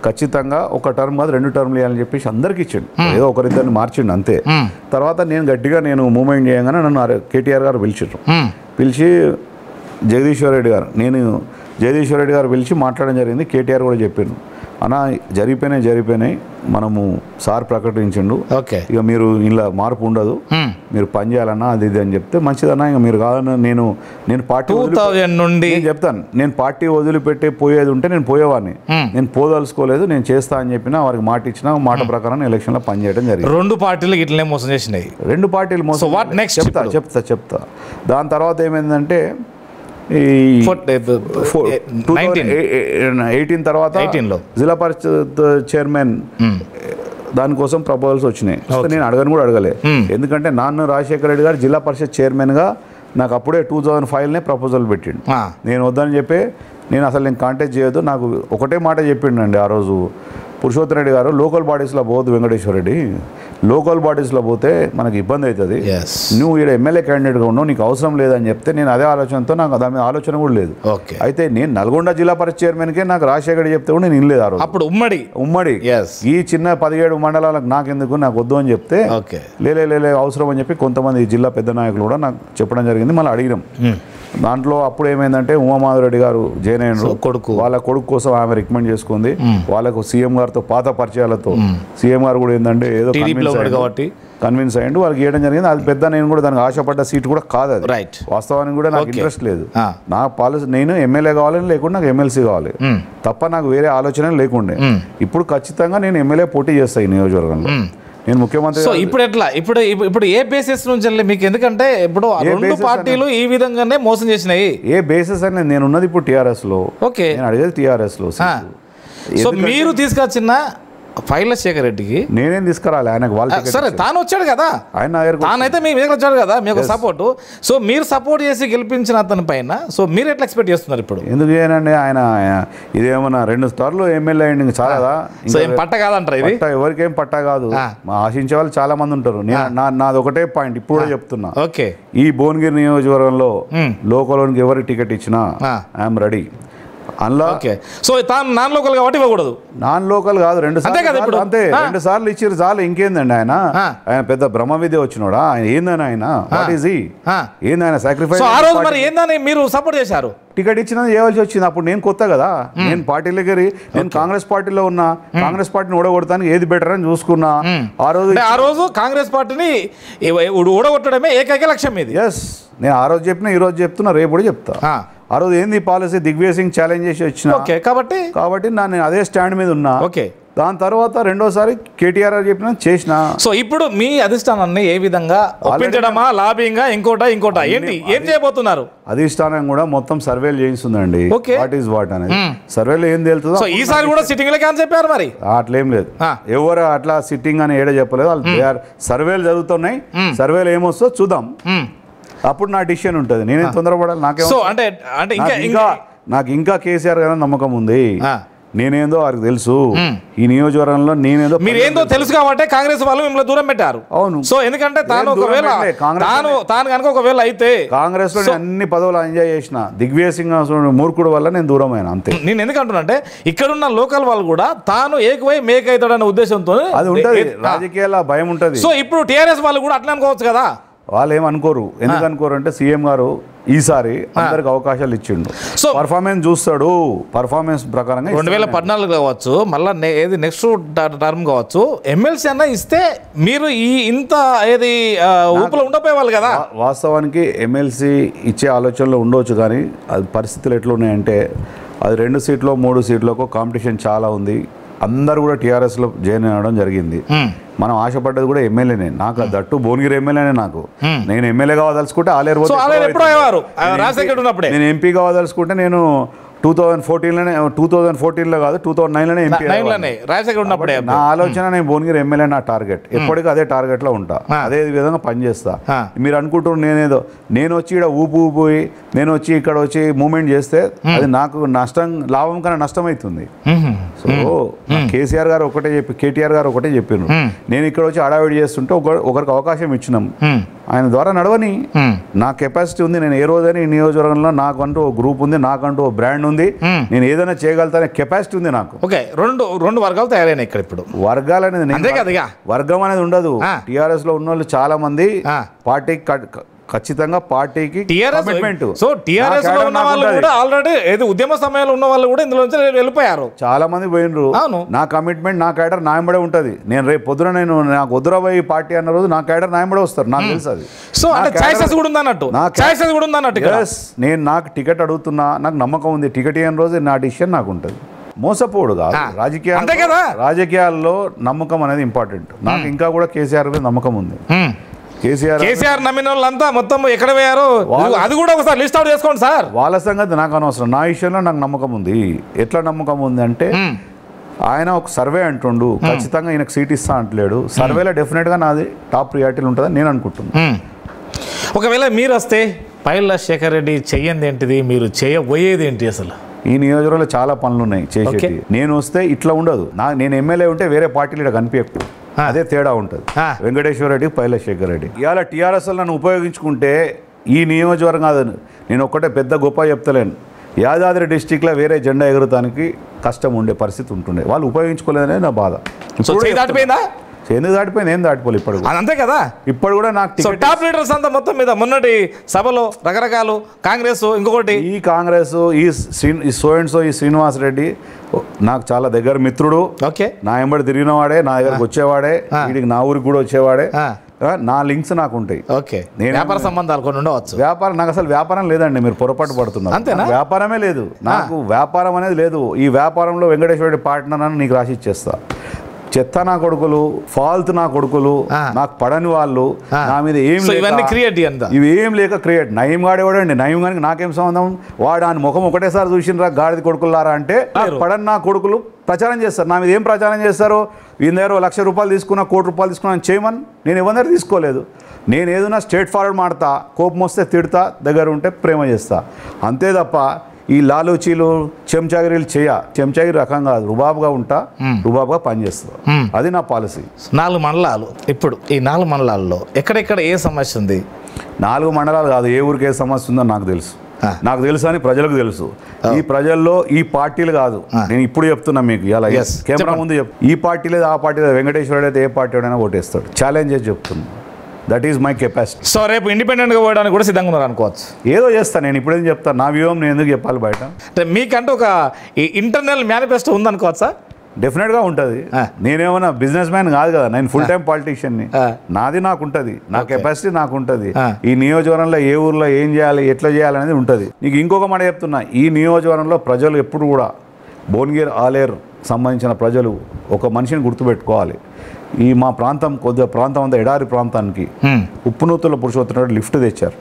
ఖచ్చితంగా ఒక టర్మ్ కాదు 2 టర్మ్లు ఇవ్వాలని చెప్పేసి అందరికి ఇచ్చిండు. ఏదో ఒకరిద్దరిని మార్చిండు అంతే. తర్వాత నేను గట్టిగా మూవ్మెంట్ చేయగానే నన్ను కేటీఆర్ గారు పిలిచి జగదీశ్వర్ రెడ్డి గారు పిలిచి మాట్లాడడం జరిగింది. కేటీఆర్ కూడా చెప్పాను, అన్న జరిగిపోయినాయి, మనము సార్ ప్రకటించిండు, ఇక మీరు ఇలా మార్పు ఉండదు, మీరు పని చేయాలన్నా అది ఇది అని చెప్తే, మంచిదన్నా ఇక మీరు కాదన్నా, నేను పార్టీ నుండి చెప్తాను, నేను పార్టీ వదిలిపెట్టే పోయేది ఉంటే నేను పోయేవాడిని, నేను పోదలుచుకోలేదు, నేను చేస్తా అని చెప్పినా వారికి మాట ఇచ్చిన మాట ప్రకారం ఎలక్షన్లో పనిచేయడం జరిగింది. 2 పార్టీలు ఇట్లనే మోసం చేసినాయి. 2 పార్టీలు మోసం. చెప్తా. దాని తర్వాత ఏమైందంటే ఈ 18 తర్వాత జిల్లా పరిషత్ చైర్మన్ దానికోసం ప్రపోజల్స్ వచ్చినాయి. నేను కూడా అడగలే, ఎందుకంటే నాన్న రాజశేఖర రెడ్డి గారు జిల్లా పరిషత్ చైర్మన్గా నాకు అప్పుడే 2005 ప్రపోజల్ పెట్టిండు. నేను వద్దని చెప్పి నేను కాంటాక్ట్ చేయొద్దు, నాకు ఒకటే మాట చెప్పిండండి ఆ రోజు పురుషోత్తమ రెడ్డి గారు, లోకల్ బాడీస్లో పోవద్దు వెంకటేశ్వర రెడ్డి, లోకల్ బాడీస్లో పోతే మనకి ఇబ్బంది అవుతుంది, నువ్వు ఇక్కడ ఎమ్మెల్యే క్యాండిడేట్గా ఉన్నావు, నీకు అవసరం లేదని చెప్తే నేను అదే ఆలోచనతో, నాకు దాని మీద ఆలోచన కూడా లేదు. అయితే నేను నల్గొండ జిల్లా పరిషత్ చైర్మన్కే నాకు రాజశేఖర్ చెప్తే కూడా నేను ఇనలేదు ఆ రోజు. అప్పుడు ఉమ్మడి ఈ చిన్న 17 మండలాలకు నాకెందుకు, నాకు వద్దు అని చెప్తే లే అవసరం అని చెప్పి కొంతమంది జిల్లా పెద్ద నాయకులు కూడా నాకు చెప్పడం జరిగింది. మళ్ళీ అడిగినాం. దాంట్లో అప్పుడు ఏమైందంటే ఉమామాధవరెడ్డి గారు జైనయ్య కొడుకు, వాళ్ళ కొడుకు కోసం ఆమె రికమెండ్ చేసుకుంది. వాళ్ళకు సీఎం గారితో పాత పరిచయాలతో సీఎం గారు కూడా ఏంటంటే ఏదో కన్విన్స్ అయ్యండి, వాళ్ళకి ఇవ్వడం జరిగింది. అది పెద్ద, నేను కూడా దానికి ఆశపడ్డ సీట్ కూడా కాదు అది. వాస్తవానికి కూడా నాకు ఇంట్రెస్ట్ లేదు. నా పాలసీ నేను ఎమ్మెల్యే కావాలని లేకుండా నాకు ఎమ్మెల్సీ కావాలి తప్ప నాకు వేరే ఆలోచన లేకుండే. ఇప్పుడు ఖచ్చితంగా నేను ఎమ్మెల్యే పోటీ చేస్తాను ఈ నియోజకవర్గంలో. నేను ముఖ్యమంత్రి సో ఇప్పుడు ఎట్లా ఇప్పుడు ఏ బేసిస్ నుంచి వెళ్ళి మీకు, ఎందుకంటే ఇప్పుడు రెండు పార్టీలు ఈ విధంగానే మోసం చేసినాయి. ఏ బేసిస్ అని నేను ఉన్నది ఇప్పుడు టీఆర్ఎస్ లో. ఓకే, నేను అడిగేది టీఆర్ఎస్ లో. సో మీరు తీసుకొచ్చిన పైల శేఖర్ రెడ్డికి నేనేం తీసుకురాలి, ఆయనకు వాళ్ళు సరే తాను వచ్చాడు కదా, తానైతే మీ మీద వచ్చాడు కదా మీకు సపోర్ట్. సో మీరు సపోర్ట్ చేసి గెలిపించిన అతని పైన సో మీరు ఎట్లా ఎక్స్పెక్ట్ చేస్తున్నారు ఇప్పుడు? ఎందుకు చేయనండి, ఆయన ఇదేమన్నా 2 సార్లు ఎమ్మెల్యే అయింది చాలా. సో ఏం పట్ట కాదంటారు ఇది? ఎవరికేం పట్ట కాదు, ఆశించే వాళ్ళు చాలా మంది ఉంటారు. నాది ఒకటే పాయింట్ ఇప్పుడు కూడా చెప్తున్నా. ఓకే, ఈ భువనగిరి నియోజకవర్గంలో లోకల్లోనికి ఎవరికి టికెట్ ఇచ్చినా ఐఎమ్ రెడీ. అందులో సో తాను నాన్ లోకల్ కాబట్టి ఇవ్వకూడదు. నాన్ లోకల్ కాదు, 2 సార్లు అంతే, 2 సార్లు ఇచ్చారు చాలు. ఇంకేందండి, ఆయన పెద్ద బ్రహ్మ విద్య వచ్చినోడా? ఆయన ఏందని, ఆయన వాట్ ఈజ్ ఏంది, ఆయన సాక్రిఫైస్. ఆ రోజు మరి ఏందని మీరు సపోర్ట్ చేశారు? టికెట్ ఇచ్చినా చేయవలసి వచ్చింది. అప్పుడు నేను కొత్త కదా, నేను పార్టీలోకి నేను కాంగ్రెస్ పార్టీలో ఉన్నా. కాంగ్రెస్ పార్టీని ఓడగొడతానికి ఏది బెటర్ అని చూసుకున్నా. ఆ రోజు కాంగ్రెస్ పార్టీని ఓడగొట్టడమే ఏకైక లక్ష్యం ఇది. ఎస్, నేను ఆ రోజు చెప్పిన, ఈ రోజు చెప్తున్నా, రేపు కూడా చెప్తా. ఆ రోజు ఏంది పాలసీ, దిగ్విజయ్ సింగ్ ఛాలెంజ్ చేసి వచ్చిన కాబట్టి నేను అదే స్టాండ్ మీద ఉన్నా. ఓకే, దాని తర్వాత రెండోసారి కేటీఆర్ చెప్పిన చేసిన. సో ఇప్పుడు మీ అధిష్టానాన్ని ఏ విధంగా ఒప్పించడమా, లాబింగ్ ఇంకోటా ఏంటి, ఏం చేయబోతున్నారు? అధిష్టానం కూడా మొత్తం సర్వేలు చేయిస్తుందండి. వాట్ ఈస్ వాట్ అనేది సర్వేలో ఏం తెలుతుందో. సో ఈసారి కూడా సిట్టింగ్ లే అని చెప్పారు మరి? అట్లేం లేదు, ఎవరు అట్లా సిట్టింగ్ అని ఏడ చెప్పలేదు. వాళ్ళు సర్వేలు జరుగుతున్నాయి, సర్వేలు ఏమొస్తో చూద్దాం, అప్పుడు నా డిసిషన్ ఉంటుంది. నేనేం తొందరపడాలి? నాకు ఇంకా కేసీఆర్ గారు నమ్మకం ఉంది. నేనేందో వారికి తెలుసు, ఈ నియోజకవర్గంలో నేనేందో మీరేందో తెలుసు కాబట్టి కాంగ్రెస్ వాళ్ళు మిమ్మల్ని దూరం పెట్టారు. అవును. సో ఎందుకంటే తాను కనుక ఒకవేళ అయితే కాంగ్రెస్ లో అన్ని పదవులు ఎంజాయ్ చేసిన దిగ్విజయ్ సింగ్ మూర్ఖుడు వల్ల నేను దూరమైన, అంతే. నేను ఎందుకంటున్నా ఇక్కడున్న లోకల్ వాళ్ళు కూడా తాను ఏకవై మేకైతాడన్న ఉద్దేశంతో అది ఉంటుంది, రాజకీయాల భయం ఉంటుంది. సో ఇప్పుడు టీఆర్ఎస్ వాళ్ళు కూడా అట్లా అనుకోవచ్చు కదా? వాళ్ళు ఏమనుకోరు. ఎందుకు అనుకోరు అంటే సీఎం గారు ఈసారి అందరికి అవకాశాలు ఇచ్చిండు. సో పర్ఫార్మెన్స్ చూస్తాడు, పర్ఫార్మెన్స్ ప్రకారంగా 2014 కావచ్చు, మళ్ళీ ఏది నెక్స్ట్ టర్మ్ కావచ్చు, ఎమ్మెల్సీ అన్న ఇస్తే మీరు ఇంత ఏది ఊపులో ఉండపోయేవాళ్ళు కదా. వాస్తవానికి ఎమ్మెల్సీ ఇచ్చే ఆలోచనలో ఉండవచ్చు, కానీ అది పరిస్థితులు ఎట్లున్నాయంటే అది 2 సీట్లో 3 సీట్లకు కాంపిటీషన్ చాలా ఉంది. అందరు కూడా టీఆర్ఎస్లో జాయిన్ అవ్వడం జరిగింది. మనం ఆశపడ్డది కూడా ఎమ్మెల్యేనే. నాకు దట్టు భువనగిరి ఎమ్మెల్యేనే. నాకు నేను ఎమ్మెల్యే కావదలుచుకుంటే నేను ఎంపీ కావదలుచుకుంటే నేను 2014లో కాదు 2009లోనే ఎంపీ. నా ఆలోచన నేను భువనగిరి ఎమ్మెల్యే నా టార్గెట్. ఎప్పటికీ అదే టార్గెట్లో ఉంటా, అదే విధంగా పనిచేస్తా. మీరు అనుకుంటున్నారు నేను వచ్చి ఇక్కడ ఊపిపోయి నేను వచ్చి ఇక్కడ వచ్చి మూమెంట్ చేస్తే అది నాకు లాభం కన్నా నష్టం అవుతుంది. సో కేసీఆర్ గారు ఒకటే కేటీఆర్ గారు ఒకటే చెప్పారు, నేను ఇక్కడ వచ్చి హడావిడి చేస్తుంటే ఒకరికి అవకాశం ఇచ్చినాం, ఆయన ద్వారా నడవని. నా కెపాసిటీ ఉంది, నేను ఏ రోజైనా ఈ నియోజకవర్గంలో నాకంటూ ఓ గ్రూప్ ఉంది, నాకంటూ ఓ బ్రాండ్ ఉంది, నేను ఏదైనా చేయగలుగుతానే కెపాసిటీ ఉంది నాకు. ఓకే, రెండు వర్గాలు తయారైనాయి ఇక్కడ. ఇప్పుడు వర్గాలు అనేది వర్గం అనేది ఉండదు. టీఆర్ఎస్ లో ఉన్న వాళ్ళు చాలా మంది పార్టీకి ఖచ్చితంగా పార్టీకి కమిట్మెంట్. సో టీఆర్ఎస్ లో ఉన్న వాళ్ళు కూడా ఆల్రెడీ ఏదో ఉద్యమ సమయంలో ఉన్న వాళ్ళు కూడా ఇందులో నుంచి వెళ్ళిపోయారు, చాలా మంది పోయినరు. నా కమిట్మెంట్ నా క్యాడర్ నా ఎంబడే ఉంటుంది. నేను రేపు పొద్దున నేను నాకు వద్దురాబోయి పార్టీ అన్న రోజు నా క్యాడర్ నా ఎంబడే వస్తారు, నాకు తెలుసు అది. సో అంటే చాయిసెస్ కూడా ఉందన్నట్టు, నేను నాకు టికెట్ అడుగుతున్నా, నాకు నమ్మకం ఉంది. టికెట్ ఇవ్వని రోజు నా డిసిషన్ నాకు ఉంటుంది. మోసపోడు కాదు. రాజకీయాల్లో నమ్మకం అనేది ఇంపార్టెంట్. నాకు ఇంకా కూడా కేసీఆర్ మీద నమ్మకం ఉంది. కేసీఆర్ నమ్మిన వాళ్ళంతా మొత్తం ఎక్కడ పోయారో అది కూడా ఒకసారి లిస్ట్ అవుట్ చేసుకోండి సార్. వాళ్ళ సంగతి నాకు అనవసరం, నా విషయంలో నాకు నమ్మకం ఉంది. ఎట్లా నమ్మకం ఉంది అంటే ఆయన ఒక సర్వే అంటుండు, ఖచ్చితంగా ఈయనకు సీట్ ఇస్తా అంటలేడు. సర్వేలో డెఫినెట్గా నాది టాప్ ప్రియారిటీలు ఉంటుందని నేను అనుకుంటున్నాను. ఒకవేళ మీరు వస్తే పైల శేఖర్ రెడ్డి చెయ్యంది ఏంటిది, మీరు చేయబోయేది ఏంటి? అసలు ఈ నియోజకవర్గంలో చాలా పనులు ఉన్నాయి చేసేది. నేను వస్తే ఇట్లా ఉండదు. నేను ఎమ్మెల్యే ఉంటే వేరే పార్టీలు ఇక్కడ కనిపించకు, అదే తేడా ఉంటుంది. వెంకటేశ్వర రెడ్డి, పైల శేఖర్ రెడ్డి. ఇవాళ టీఆర్ఎస్ నన్ను ఉపయోగించుకుంటే ఈ నియోజకవర్గం కాదు, నేను ఒక్కటే పెద్ద గొప్ప చెప్తలేను, యాదాద్రి డిస్టిక్లో వేరే జెండా ఎగురటానికి కష్టం ఉండే పరిస్థితి ఉంటుండే. వాళ్ళు ఉపయోగించుకోలేదనే నా బాధ. ఎందుకు దాటిపోయింది? ఏం దాటిపోలేదు ఇప్పుడు, అంతే కదా. ఇప్పుడు కూడా నాకు టాప్ లీడర్స్ అంతా మొత్తం మీద మొన్నటి సభలో రకరకాలు కాంగ్రెస్, ఇంకొకటి ఈ కాంగ్రెస్, ఈ శ్రీనివాస్ రెడ్డి నాకు చాలా దగ్గర మిత్రుడు. ఓకే, నా ఎంబడి తిరిగిన వాడే, నా దగ్గరకు వచ్చేవాడే, వీడికి నా ఊరికి కూడా వచ్చేవాడే. నా లింక్స్ నాకు ఉంటాయి. ఓకే, వ్యాపార సంబంధాలు కొన్ని ఉండవచ్చు. వ్యాపారం నాకు అసలు వ్యాపారం లేదండి, మీరు పొరపాటు పడుతున్నారు. వ్యాపారమే లేదు నాకు, వ్యాపారం అనేది లేదు. ఈ వ్యాపారంలో వెంకటేశ్వర రెడ్డి పార్ట్నర్ అని నీకు రాసి ఇచ్చేస్తా. చెత్త నా కొడుకులు, ఫాల్త్ నా కొడుకులు, నాకు పడని వాళ్ళు, నా మీద ఏం ఇవి ఏం లేక క్రియేట్. నయం గాడేవాడండి, నయం గానికి నాకేం సంబంధం? వాడు ఆయన ముఖం ఒకటేసారి చూసినరా గాడిది కొడుకులారా అంటే పడని నా కొడుకులు ప్రచారం చేస్తారు. నా మీద ఏం ప్రచారం చేస్తారు? వీళ్ళ దగ్గర ₹1,00,000 తీసుకున్నా, ₹1,00,00,000 తీసుకున్నా చేయమని నేను ఎవరి దగ్గర తీసుకోలేదు. నేను ఏదైనా స్ట్రేట్ ఫార్వర్డ్ మాడతా, కోపం వస్తే తిడతా, దగ్గర ఉంటే ప్రేమ చేస్తా, అంతే తప్ప ఈ లాలూచీలు చెంచాగిరీలు చెంచాగిరి రకం కాదు. రుబాబుగా ఉంటా, రుబాబుగా పనిచేస్తా, అది నా పాలసీ. 4 మండలాలు. ఇప్పుడు ఈ 4 మండలాల్లో ఎక్కడెక్కడ ఏ సమస్య ఉంది? 4 మండలాలు కాదు, ఏ ఊరికి ఏ సమస్య ఉందో నాకు తెలుసు. నాకు తెలుసు అని ప్రజలకు తెలుసు. ఈ ప్రజల్లో ఈ పార్టీలు కాదు, నేను ఇప్పుడు చెప్తున్నా మీకు, ఇలా కెమెరా ముందు ఈ పార్టీ లేదు ఆ పార్టీ లేదు, వెంకటేశ్వరుడు అయితే ఏ పార్టీ వాడైనా ఓటేస్తాడు. ఛాలెంజ్ చేసి చెప్తున్నా, that is my capacity. So రేపు ఇండిపెండెంట్గా పోవడానికి కూడా సిద్ధంగా ఉన్నారు అనుకోవచ్చు. ఏదో చేస్తాను, నేను ఇప్పుడేం చెప్తాను, నా వ్యూహం నేను ఎందుకు చెప్పాలి బయట? అంటే మీకంటూ ఒక ఇంటర్నల్ మేనిఫెస్టో ఉందనుకోవచ్చా? డెఫినెట్గా ఉంటుంది. నేనేమన్నా బిజినెస్ మ్యాన్ కాదు కదా, నేను ఫుల్ టైం పాలిటీషియన్ని. నాది నాకు ఉంటుంది, నా కెపాసిటీ నాకు ఉంటుంది. ఈ నియోజకవర్గంలో ఏ ఊర్లో ఏం చేయాలి, ఎట్లా చేయాలి అనేది ఉంటుంది. నీకు ఇంకొక మాట చెప్తున్నా, ఈ నియోజకవర్గంలో ప్రజలు ఎప్పుడు కూడా భువనగిరి ఆలేరు సంబంధించిన ప్రజలు ఒక మనిషిని గుర్తుపెట్టుకోవాలి. ఈ మా ప్రాంతం కొద్దిగా ప్రాంతం అంతా ఎడారి ప్రాంతానికి ఉప్పునూతుల పురుషోత్తముడు లిఫ్ట్ తెచ్చారు,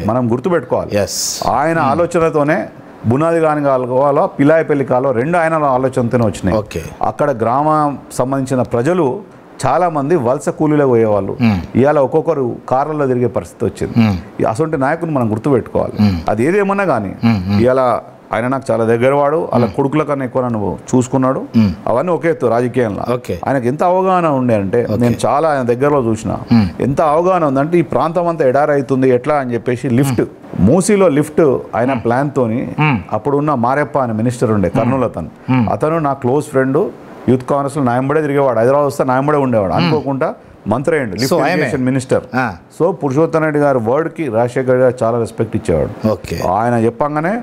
మనం గుర్తుపెట్టుకోవాలి. ఆయన ఆలోచనతోనే బునాది కాని కాలువ, పిలాయపల్లి కాలువ 2 ఆయన ఆలోచనతోనే వచ్చినాయి. అక్కడ గ్రామం సంబంధించిన ప్రజలు చాలామంది వలస కూలీలో పోయేవాళ్ళు, ఇవాళ ఒక్కొక్కరు కార్లలో తిరిగే పరిస్థితి వచ్చింది. అసలు నాయకుని మనం గుర్తుపెట్టుకోవాలి. అది ఏదేమన్నా కానీ ఇవాళ ఆయన నాకు చాలా దగ్గరవాడు, అలా కొడుకుల కన్నా ఎక్కువ నన్ను చూసుకున్నాడు. అవన్నీ ఒకే ఎత్తు రాజకీయంలో. ఆయనకు ఎంత అవగాహన ఉండే అంటే, నేను చాలా ఆయన దగ్గరలో చూసిన, ఎంత అవగాహన ఉందంటే ఈ ప్రాంతం అంతా ఎడారి అవుతుంది ఎట్లా అని చెప్పేసి లిఫ్ట్, మూసీలో లిఫ్ట్ ఆయన ప్లాన్ తోని అప్పుడున్న మారెప్ప అనే మినిస్టర్ ఉండే కర్నూలు, అతను నా క్లోజ్ ఫ్రెండ్, యూత్ కాంగ్రెస్ లో నాయంబడే తిరిగేవాడు, హైదరాబాద్ వస్తే నాయంబడే ఉండేవాడు. అనుకోకుండా మంత్రి అయ్యండి, lift irrigation minister. So Purushottama Reddy గారి వర్డ్ కి రాజశేఖర్ గారు చాలా రెస్పెక్ట్ ఇచ్చేవాడు. ఆయన చెప్పంగానే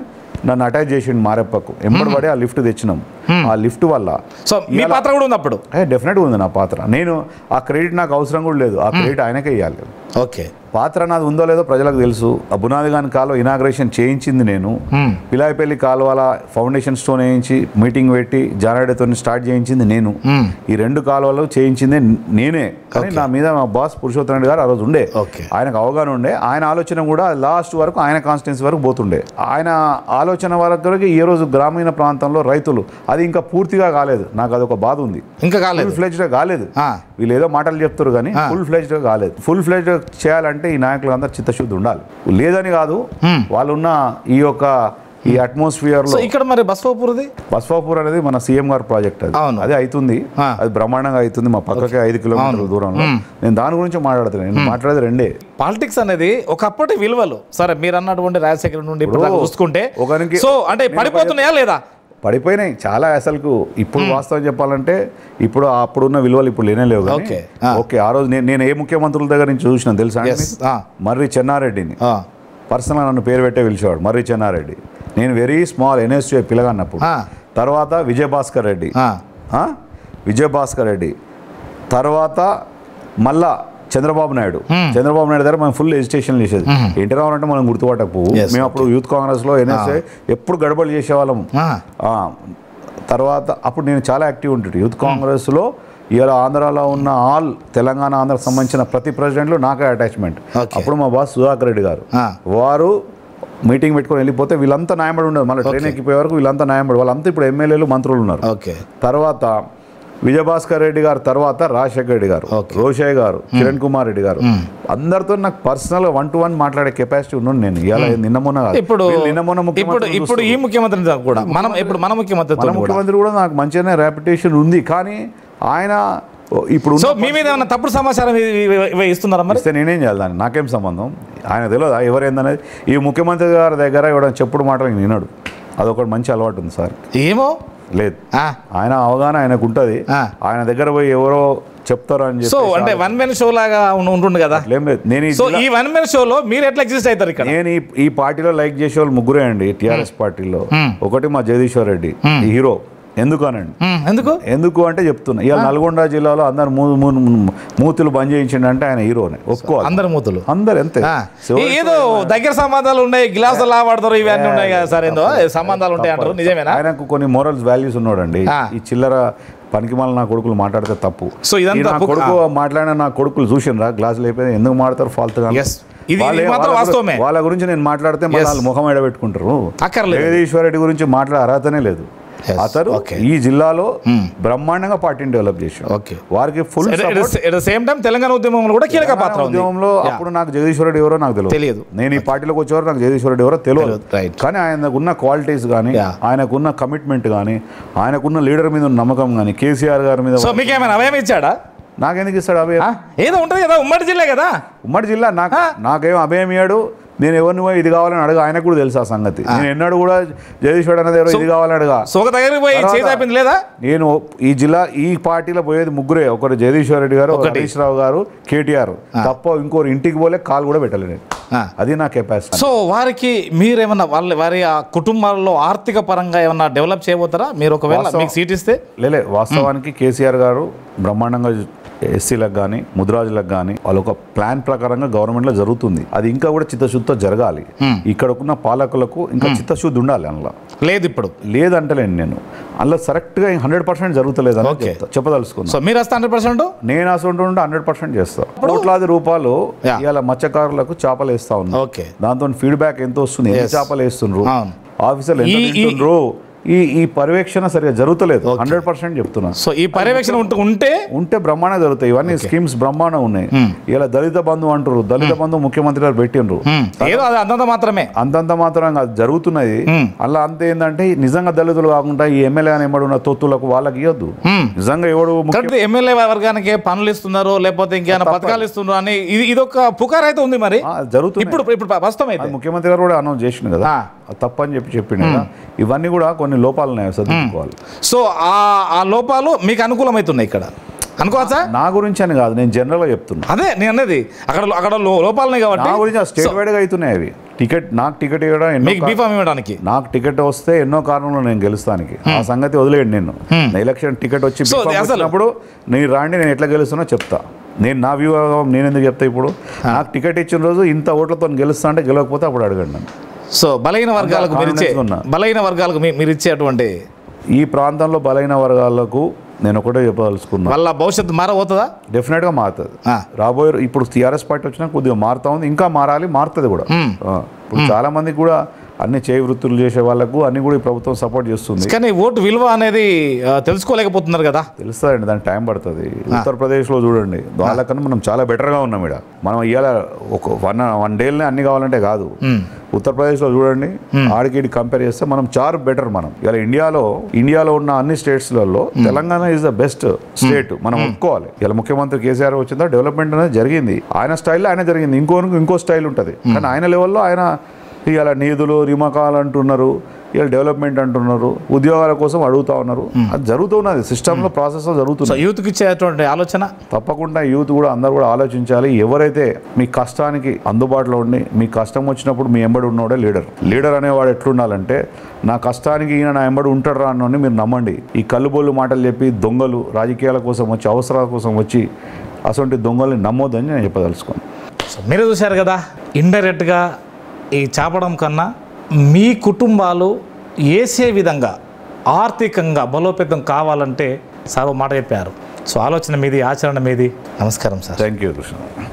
నన్ను అటాచ్ చేసిండు మారెప్పకు, ఎంబడి ఆ లిఫ్ట్ తెచ్చినాం. ఆ లిఫ్ట్ వల్ల మీ పాత్ర కూడా ఉంది అప్పుడు. డెఫినెట్గా ఉంది నా పాత్ర. నేను ఆ క్రెడిట్ నాకు అవసరం కూడా లేదు, ఆ క్రెడిట్ ఆయనకే ఇవ్వాలి. పాత్ర నాది ఉందో లేదో ప్రజలకు తెలుసు. ఆ బునాది గాని కాలువ ఇనాగ్రేషన్ చేయించింది నేను, పిలాయపల్లి కాలువల ఫౌండేషన్ స్టోన్ వేయించి మీటింగ్ పెట్టి జానాడితో స్టార్ట్ చేయించింది నేను, ఈ 2 కాలువలు చేయించింది నేనే. కానీ నా మీద మా బాస్ పురుషోత్తమ రెడ్డి గారు ఆ రోజు ఉండే, ఆయనకు అవగాహన ఉండే. ఆయన ఆలోచన కూడా లాస్ట్ వరకు ఆయన కాన్స్టిట్యున్సీ వరకు పోతుండే. ఆయన ఆలోచన వరకు ఈ రోజు గ్రామీణ ప్రాంతంలో రైతులు, అది ఇంకా పూర్తిగా కాలేదు. నాకు అదొక బాధ ఉంది, ఇంకా కాలేదు, ఫుల్ ఫ్లెడ్జ్గా కాలేదు. వీళ్ళు ఏదో మాటలు చెప్తారు కానీ ఫుల్ ఫ్లెడ్జ్గా కాలేదు. ఫుల్ ఫ్లెడ్జ్గా చేయాలంటే ఈ నాయకులు అందరూ చిత్తశుద్ధి ఉండాలి. లేదని కాదు, వాళ్ళున్న ఈ యొక్క ఈ అట్మాస్ఫియర్ లో. ఇక్కడ మరి బస్వాపూర్ అనేది మన సీఎం గారి ప్రాజెక్ట్, అది అవుతుంది, అది బ్రహ్మాండంగా అవుతుంది. మా పక్కకే 5 కిలోమీటర్ల దూరంలో. నేను దాని గురించి మాట్లాడుతున్నాను, నేను మాట్లాడేది రెండే. పాలిటిక్స్ అనేది ఒకప్పటి విలువలు, సరే మీరు అన్నటువంటి రాజశేఖర్ నుండి చూసుకుంటే అంటే పడిపోతున్నాయా లేదా? పడిపోయినాయి చాలా. అసలుకు ఇప్పుడు వాస్తవం చెప్పాలంటే ఇప్పుడు అప్పుడున్న విలువలు ఇప్పుడు లేనే లేవు. ఓకే, ఆ రోజు నేను ఏ ముఖ్యమంత్రుల దగ్గర నుంచి చూసినా తెలుసా? మర్రి చెన్నారెడ్డిని పర్సనల్గా నన్ను పేరు పెట్టే పిలిచేవాడు, మర్రి చెన్నారెడ్డి. నేను వెరీ స్మాల్ NSU పిల్లగాన్నప్పుడు. తర్వాత విజయభాస్కర్ రెడ్డి, తర్వాత మళ్ళా చంద్రబాబు నాయుడు దగ్గర మనం ఫుల్ ఎజిటేషన్ చేసేది. ఎన్టీ రామారావు అంటే మనం గుర్తుపట్టకపోవు. మేము అప్పుడు యూత్ కాంగ్రెస్ లో NSA ఎప్పుడు గడబడి చేసేవాళ్ళం. తర్వాత అప్పుడు నేను చాలా యాక్టివ్ ఉంటుంది యూత్ కాంగ్రెస్ లో. ఇలా ఆంధ్రాలో ఉన్న ఆల్ తెలంగాణ ఆంధ్రకు సంబంధించిన ప్రతి ప్రెసిడెంట్లు నాకే అటాచ్మెంట్. అప్పుడు మా బాస్ సుధాకర్ రెడ్డి గారు, వారు మీటింగ్ పెట్టుకొని వెళ్ళిపోతే వీళ్ళంతా న్యాయపడి ఉండదు. మళ్ళీ ట్రైన్ ఎక్కిపోయే వరకు వీళ్ళంతా న్యాయపడి, వాళ్ళంతా ఇప్పుడు ఎమ్మెల్యేలు మంత్రులు ఉన్నారు. తర్వాత విజయభాస్కర్ రెడ్డి గారు, తర్వాత రాజశేఖర్ రెడ్డి గారు, రోషయ్య గారు, కిరణ్ కుమార్ రెడ్డి గారు, అందరితో నాకు పర్సనల్ 1-to-1 మాట్లాడే కెపాసిటీ ఉన్నాను నేను. ఇలా నిన్న మొన్న ముఖ్యమంత్రి కూడా నాకు మంచిగానే రెప్యుటేషన్ ఉంది. కానీ ఆయన ఇప్పుడు మీ మీద ఏమైనా తప్పుడు సమాచారం ఇస్తున్నారా? మరి ఇస్తే నేనేం చేయాలి దాన్ని? నాకేం సంబంధం? ఆయన తెలియదా ఎవరేందనేది? ఈ ముఖ్యమంత్రి గారి దగ్గర ఎవడైనా చెప్పుడు మాటలు వినడు, అదొకటి మంచి అలవాటు ఉంది సార్. ఏమో లేదు, ఆయన అవగాహన ఆయనకు ఉంటుంది. ఆయన దగ్గర పోయి ఎవరో చెప్తారు అని చెప్పి. సో అంటే 1 man షో లాగా ఉంటుంది కదా? ఏం లేదు. నేను ఈ 1 man షోలో మీరు ఎట్లా ఎగ్జిస్ట్ అవుతారు ఇక్కడ? నేను ఈ పార్టీలో లైక్ చేసే వాళ్ళు 3 అండి TRS పార్టీలో. ఒకటి మా జగదీశ్వర్ రెడ్డి, ఈ హీరో. ఎందుకు అంటే చెప్తున్నా, ఇవాళ నల్గొండ జిల్లాలో అందరు మూతులు బంద్ చేయించండి అంటే ఆయన హీరోనే ఒప్పుకోవాలి. అందరు మూతులు అందరు అంతే. ఏదో దగ్గర సంబంధాలు ఉన్నాయి, గ్లాసులు లావాడతారు, ఇవన్నీ ఉన్నాయి కదా సార్, ఏందో సంబంధాలు ఉంటాయి అంటారు, నిజమేనా? ఆయనకు కొన్ని మోరల్స్ వాల్యూస్ ఉన్నాడండి. ఈ చిల్లర పనికిమాల నా కొడుకులు మాట్లాడితే తప్పు. సో ఇదంతా నా కొడుకు మాట్లాడిన నా కొడుకులు చూసినరా గ్లాసులు అయిపోయి ఎందుకు మాట్లాడతారు ఫాల్తుగా? వాళ్ళ గురించి నేను మాట్లాడితే మళ్ళీ వాళ్ళు ముఖం ఎడబెట్టుకుంటారు. జగదీశ్వర్ రెడ్డి గురించి మాట్లాడే అర్హతనే లేదు. అతను ఈ జిల్లాలో బ్రహ్మాండంగా పార్టీని డెవలప్ చేశాడు. వారికి ఫుల్ సేమ్ టైం తెలంగాణ ఉద్యమంలో కూడా కీలక పాత్ర. ఉద్యమంలో అప్పుడు నాకు జగదీశ్వర్ రెడ్డి ఎవరో నాకు తెలియదు. నేను ఈ పార్టీలోకి వచ్చేవారు నాకు జగదీశ్వర్ రెడ్డి ఎవరో తెలియదు. కానీ ఆయనకున్న క్వాలిటీస్ కానీ, ఆయనకున్న కమిట్మెంట్ కానీ, ఆయనకున్న లీడర్ మీద ఉన్న నమ్మకం కానీ, కేసీఆర్ గారి మీద మీకేమైనా అభయం ఇచ్చాడా? నాకెందుకు ఇస్తాడు అభయం? ఏదో ఉంటుంది కదా, ఉమ్మడి జిల్లా కదా. ఉమ్మడి జిల్లా నాకేం అభయం ఇయ్యాడు. నేను ఎవరిని ఇది కావాలని అడగా, ఆయనకు కూడా తెలుసు ఆ సంగతి. నేను ఎన్నడూ కూడా జగదీశ్వర్ అనేది ఎవరో ఇది కావాలని అడగా. నేను ఈ జిల్లా ఈ పార్టీలో పోయేది ముగ్గురే, ఒకరు జగదీశ్వర్ రెడ్డి గారు, హరీష్ రావు గారు, కేటీఆర్ తప్ప ఇంకోరు ఇంటికి పోలే కాలు కూడా పెట్టలేదు నేను. అది నా కెపాసిటీ. సో వారికి మీరేమన్నా వారి కుటుంబాల్లో ఆర్థిక పరంగా ఏమన్నా డెవలప్ చేయబోతారా మీరు ఒకవేళ మీకు సీట్ ఇస్తే? లేలే, వాస్తవానికి కేసీఆర్ గారు బ్రహ్మాండంగా ఎస్సీలకు కానీ ముద్రాజులకు కానీ వాళ్ళ ఒక ప్లాన్ ప్రకారంగా గవర్నమెంట్లో జరుగుతుంది. అది ఇంకా కూడా చిత్తశుద్ధితో జరగాలి. ఇక్కడకున్న పాలకులకు ఇంకా చిత్తశుద్ధి ఉండాలి. అందులో లేదు, ఇప్పుడు లేదంటలేను నేను. అందులో కరెక్ట్గా 100% జరుగుతలేదు అని చెప్పదలుచుకున్నాను. మీరు 100%? నేను అసలు 100% చేస్తాను. కోట్లాది రూపాయలు ఇవాళ మత్స్యకారులకు చేపలు వేస్తా ఉన్నా. దాంతో ఫీడ్బ్యాక్ ఎంత వస్తుంది, ఎంత చేపలు వేస్తుండ్రు, ఆఫీసర్లు ఎంత తింటుండ్రు, ఈ పర్యవేక్షణ సరిగా జరుగుతలేదు. 100% చెప్తున్నాను. సో ఈ పర్యవేక్షణ ఉంటే బ్రహ్మాండంగా జరుగుతాయి. ఇవన్నీ స్కీమ్స్ బ్రహ్మాండంగా ఉన్నాయి. ఇలా దళిత బంధు అంటారు, దళిత బంధు ముఖ్యమంత్రి గారు పెట్టిండ్రు. అంతంత మాత్రంగా జరుగుతున్నది. అలా అంతే ఏంటంటే నిజంగా దళితులు కాకుండా ఈ ఎమ్మెల్యే అని ఉన్న తొత్తులకు వాళ్ళకి ఇవ్వద్దు. నిజంగా ఎవడు ఎమ్మెల్యే వర్గానికి పనులు ఇస్తున్నారు లేకపోతే ఇంకేమైనా పథకాలు ఇస్తున్నారు అని ఇదొక పుకార్ అయితే ఉంది. మరి జరుగుతుంది. ఇప్పుడు ప్రస్తుతం అయితే ముఖ్యమంత్రి గారు కూడా అనౌన్స్ చేసిండు కదా, తప్పని చెప్పిండు కదా. ఇవన్నీ కూడా కొన్ని లోపాలు ఉన్నాయి, సర్దుకోవాలి. సో ఆ లోపాలు మీకు అనుకూలమవుతున్నాయి ఇక్కడ అనుకోవచ్చా? నా గురించి అని కాదు, నేను జనరల్గా చెప్తున్నా. అదే నేను అనేది అక్కడ లోపాలున్నాయి కాబట్టి నా గురించి స్టేట్ వైడ్గా అవుతున్నాయి అవి. నాకు టికెట్ ఇవ్వడానికి నాకు టికెట్ వస్తే ఎన్నో కారణంలో నేను గెలుస్తానికి. ఆ సంగతి వదిలేయండి. నేను ఎలక్షన్ టికెట్ వచ్చినప్పుడు నేను రాండి, నేను ఎట్లా గెలుస్తున్నా చెప్తా. నా వ్యూ నేను ఎందుకు చెప్తా? ఇప్పుడు నాకు టికెట్ ఇచ్చిన రోజు ఇంత ఓట్లతో గెలుస్తా అంటే గెలవకపోతే అప్పుడు అడగండి. సో బలహీన వర్గాలకు మీరు ఇచ్చేటువంటి ఈ ప్రాంతంలో బలహీన వర్గాలకు నేను ఒకటే చెప్పదలుచుకున్నా, వాళ్ళ భవిష్యత్తు మారబోతుందా? డెఫినెట్గా మారుతుంది. రాబోయే ఇప్పుడు టీఆర్ఎస్ పార్టీ వచ్చినా కొద్దిగా మారుతా ఉంది, ఇంకా మారాలి, మారుతుంది కూడా. ఇప్పుడు చాలా మందికి కూడా అన్ని చేయి వృత్తులు చేసే వాళ్ళకు అన్ని కూడా ఈ ప్రభుత్వం సపోర్ట్ చేస్తుంది. కానీ ఓటు విలువ అనేది తెలుసుకోలేకపోతున్నారు కదా. తెలుస్తుందండి, దానికి టైం పడుతుంది. ఉత్తరప్రదేశ్లో చూడండి, వాళ్ళకన్నా మనం చాలా బెటర్గా ఉన్నాం. ఇక్కడ మనం ఇవాళ ఒక వన్ డేలోనే అన్ని కావాలంటే కాదు. ఉత్తరప్రదేశ్లో చూడండి, ఆడికి కంపేర్ చేస్తే మనం చాలా బెటర్. మనం ఇలా ఇండియాలో ఉన్న అన్ని స్టేట్స్లలో Telangana is the best state, మనం ఒప్పుకోవాలి. ఇలా ముఖ్యమంత్రి కేసీఆర్ వచ్చిందా డెవలప్మెంట్ అనేది జరిగింది. ఆయన స్టైల్లో ఆయన జరిగింది. ఇంకో స్టైల్ ఉంటుంది. కానీ ఆయన లెవెల్లో ఆయన ఇలా నిధులు నియామకాలు అంటున్నారు, ఇలా డెవలప్మెంట్ అంటున్నారు, ఉద్యోగాల కోసం అడుగుతా ఉన్నారు. అది జరుగుతున్నది, సిస్టంలో ప్రాసెస్లో జరుగుతుంది. యూత్కి ఇచ్చేటువంటి ఆలోచన తప్పకుండా యూత్ కూడా అందరూ కూడా ఆలోచించాలి. ఎవరైతే మీ కష్టానికి అందుబాటులో ఉండి మీ కష్టం వచ్చినప్పుడు మీ ఎంబడి ఉన్నవాడే లీడర్ అనేవాడు ఎట్లుండాలంటే, నా కష్టానికి ఈయన నా ఎంబడి ఉంటాడు రా అన్నోని మీరు నమ్మండి. ఈ కల్లుబొల్లు మాటలు చెప్పి దొంగలు రాజకీయాల కోసం వచ్చి అవసరాల కోసం వచ్చి అటువంటి దొంగల్ని నమ్మొద్దని నేను చెప్పదలుచుకోను. మీరు చూశారు కదా, ఇండైరెక్ట్గా ఈ చాపడం కన్నా మీ కుటుంబాలు ఏసే విధంగా ఆర్థికంగా బలోపేతం కావాలంటే సార్ మాట చెప్పారు. సో ఆలోచన మీది, ఆచరణ మీది. నమస్కారం సార్. Thank you Krishna.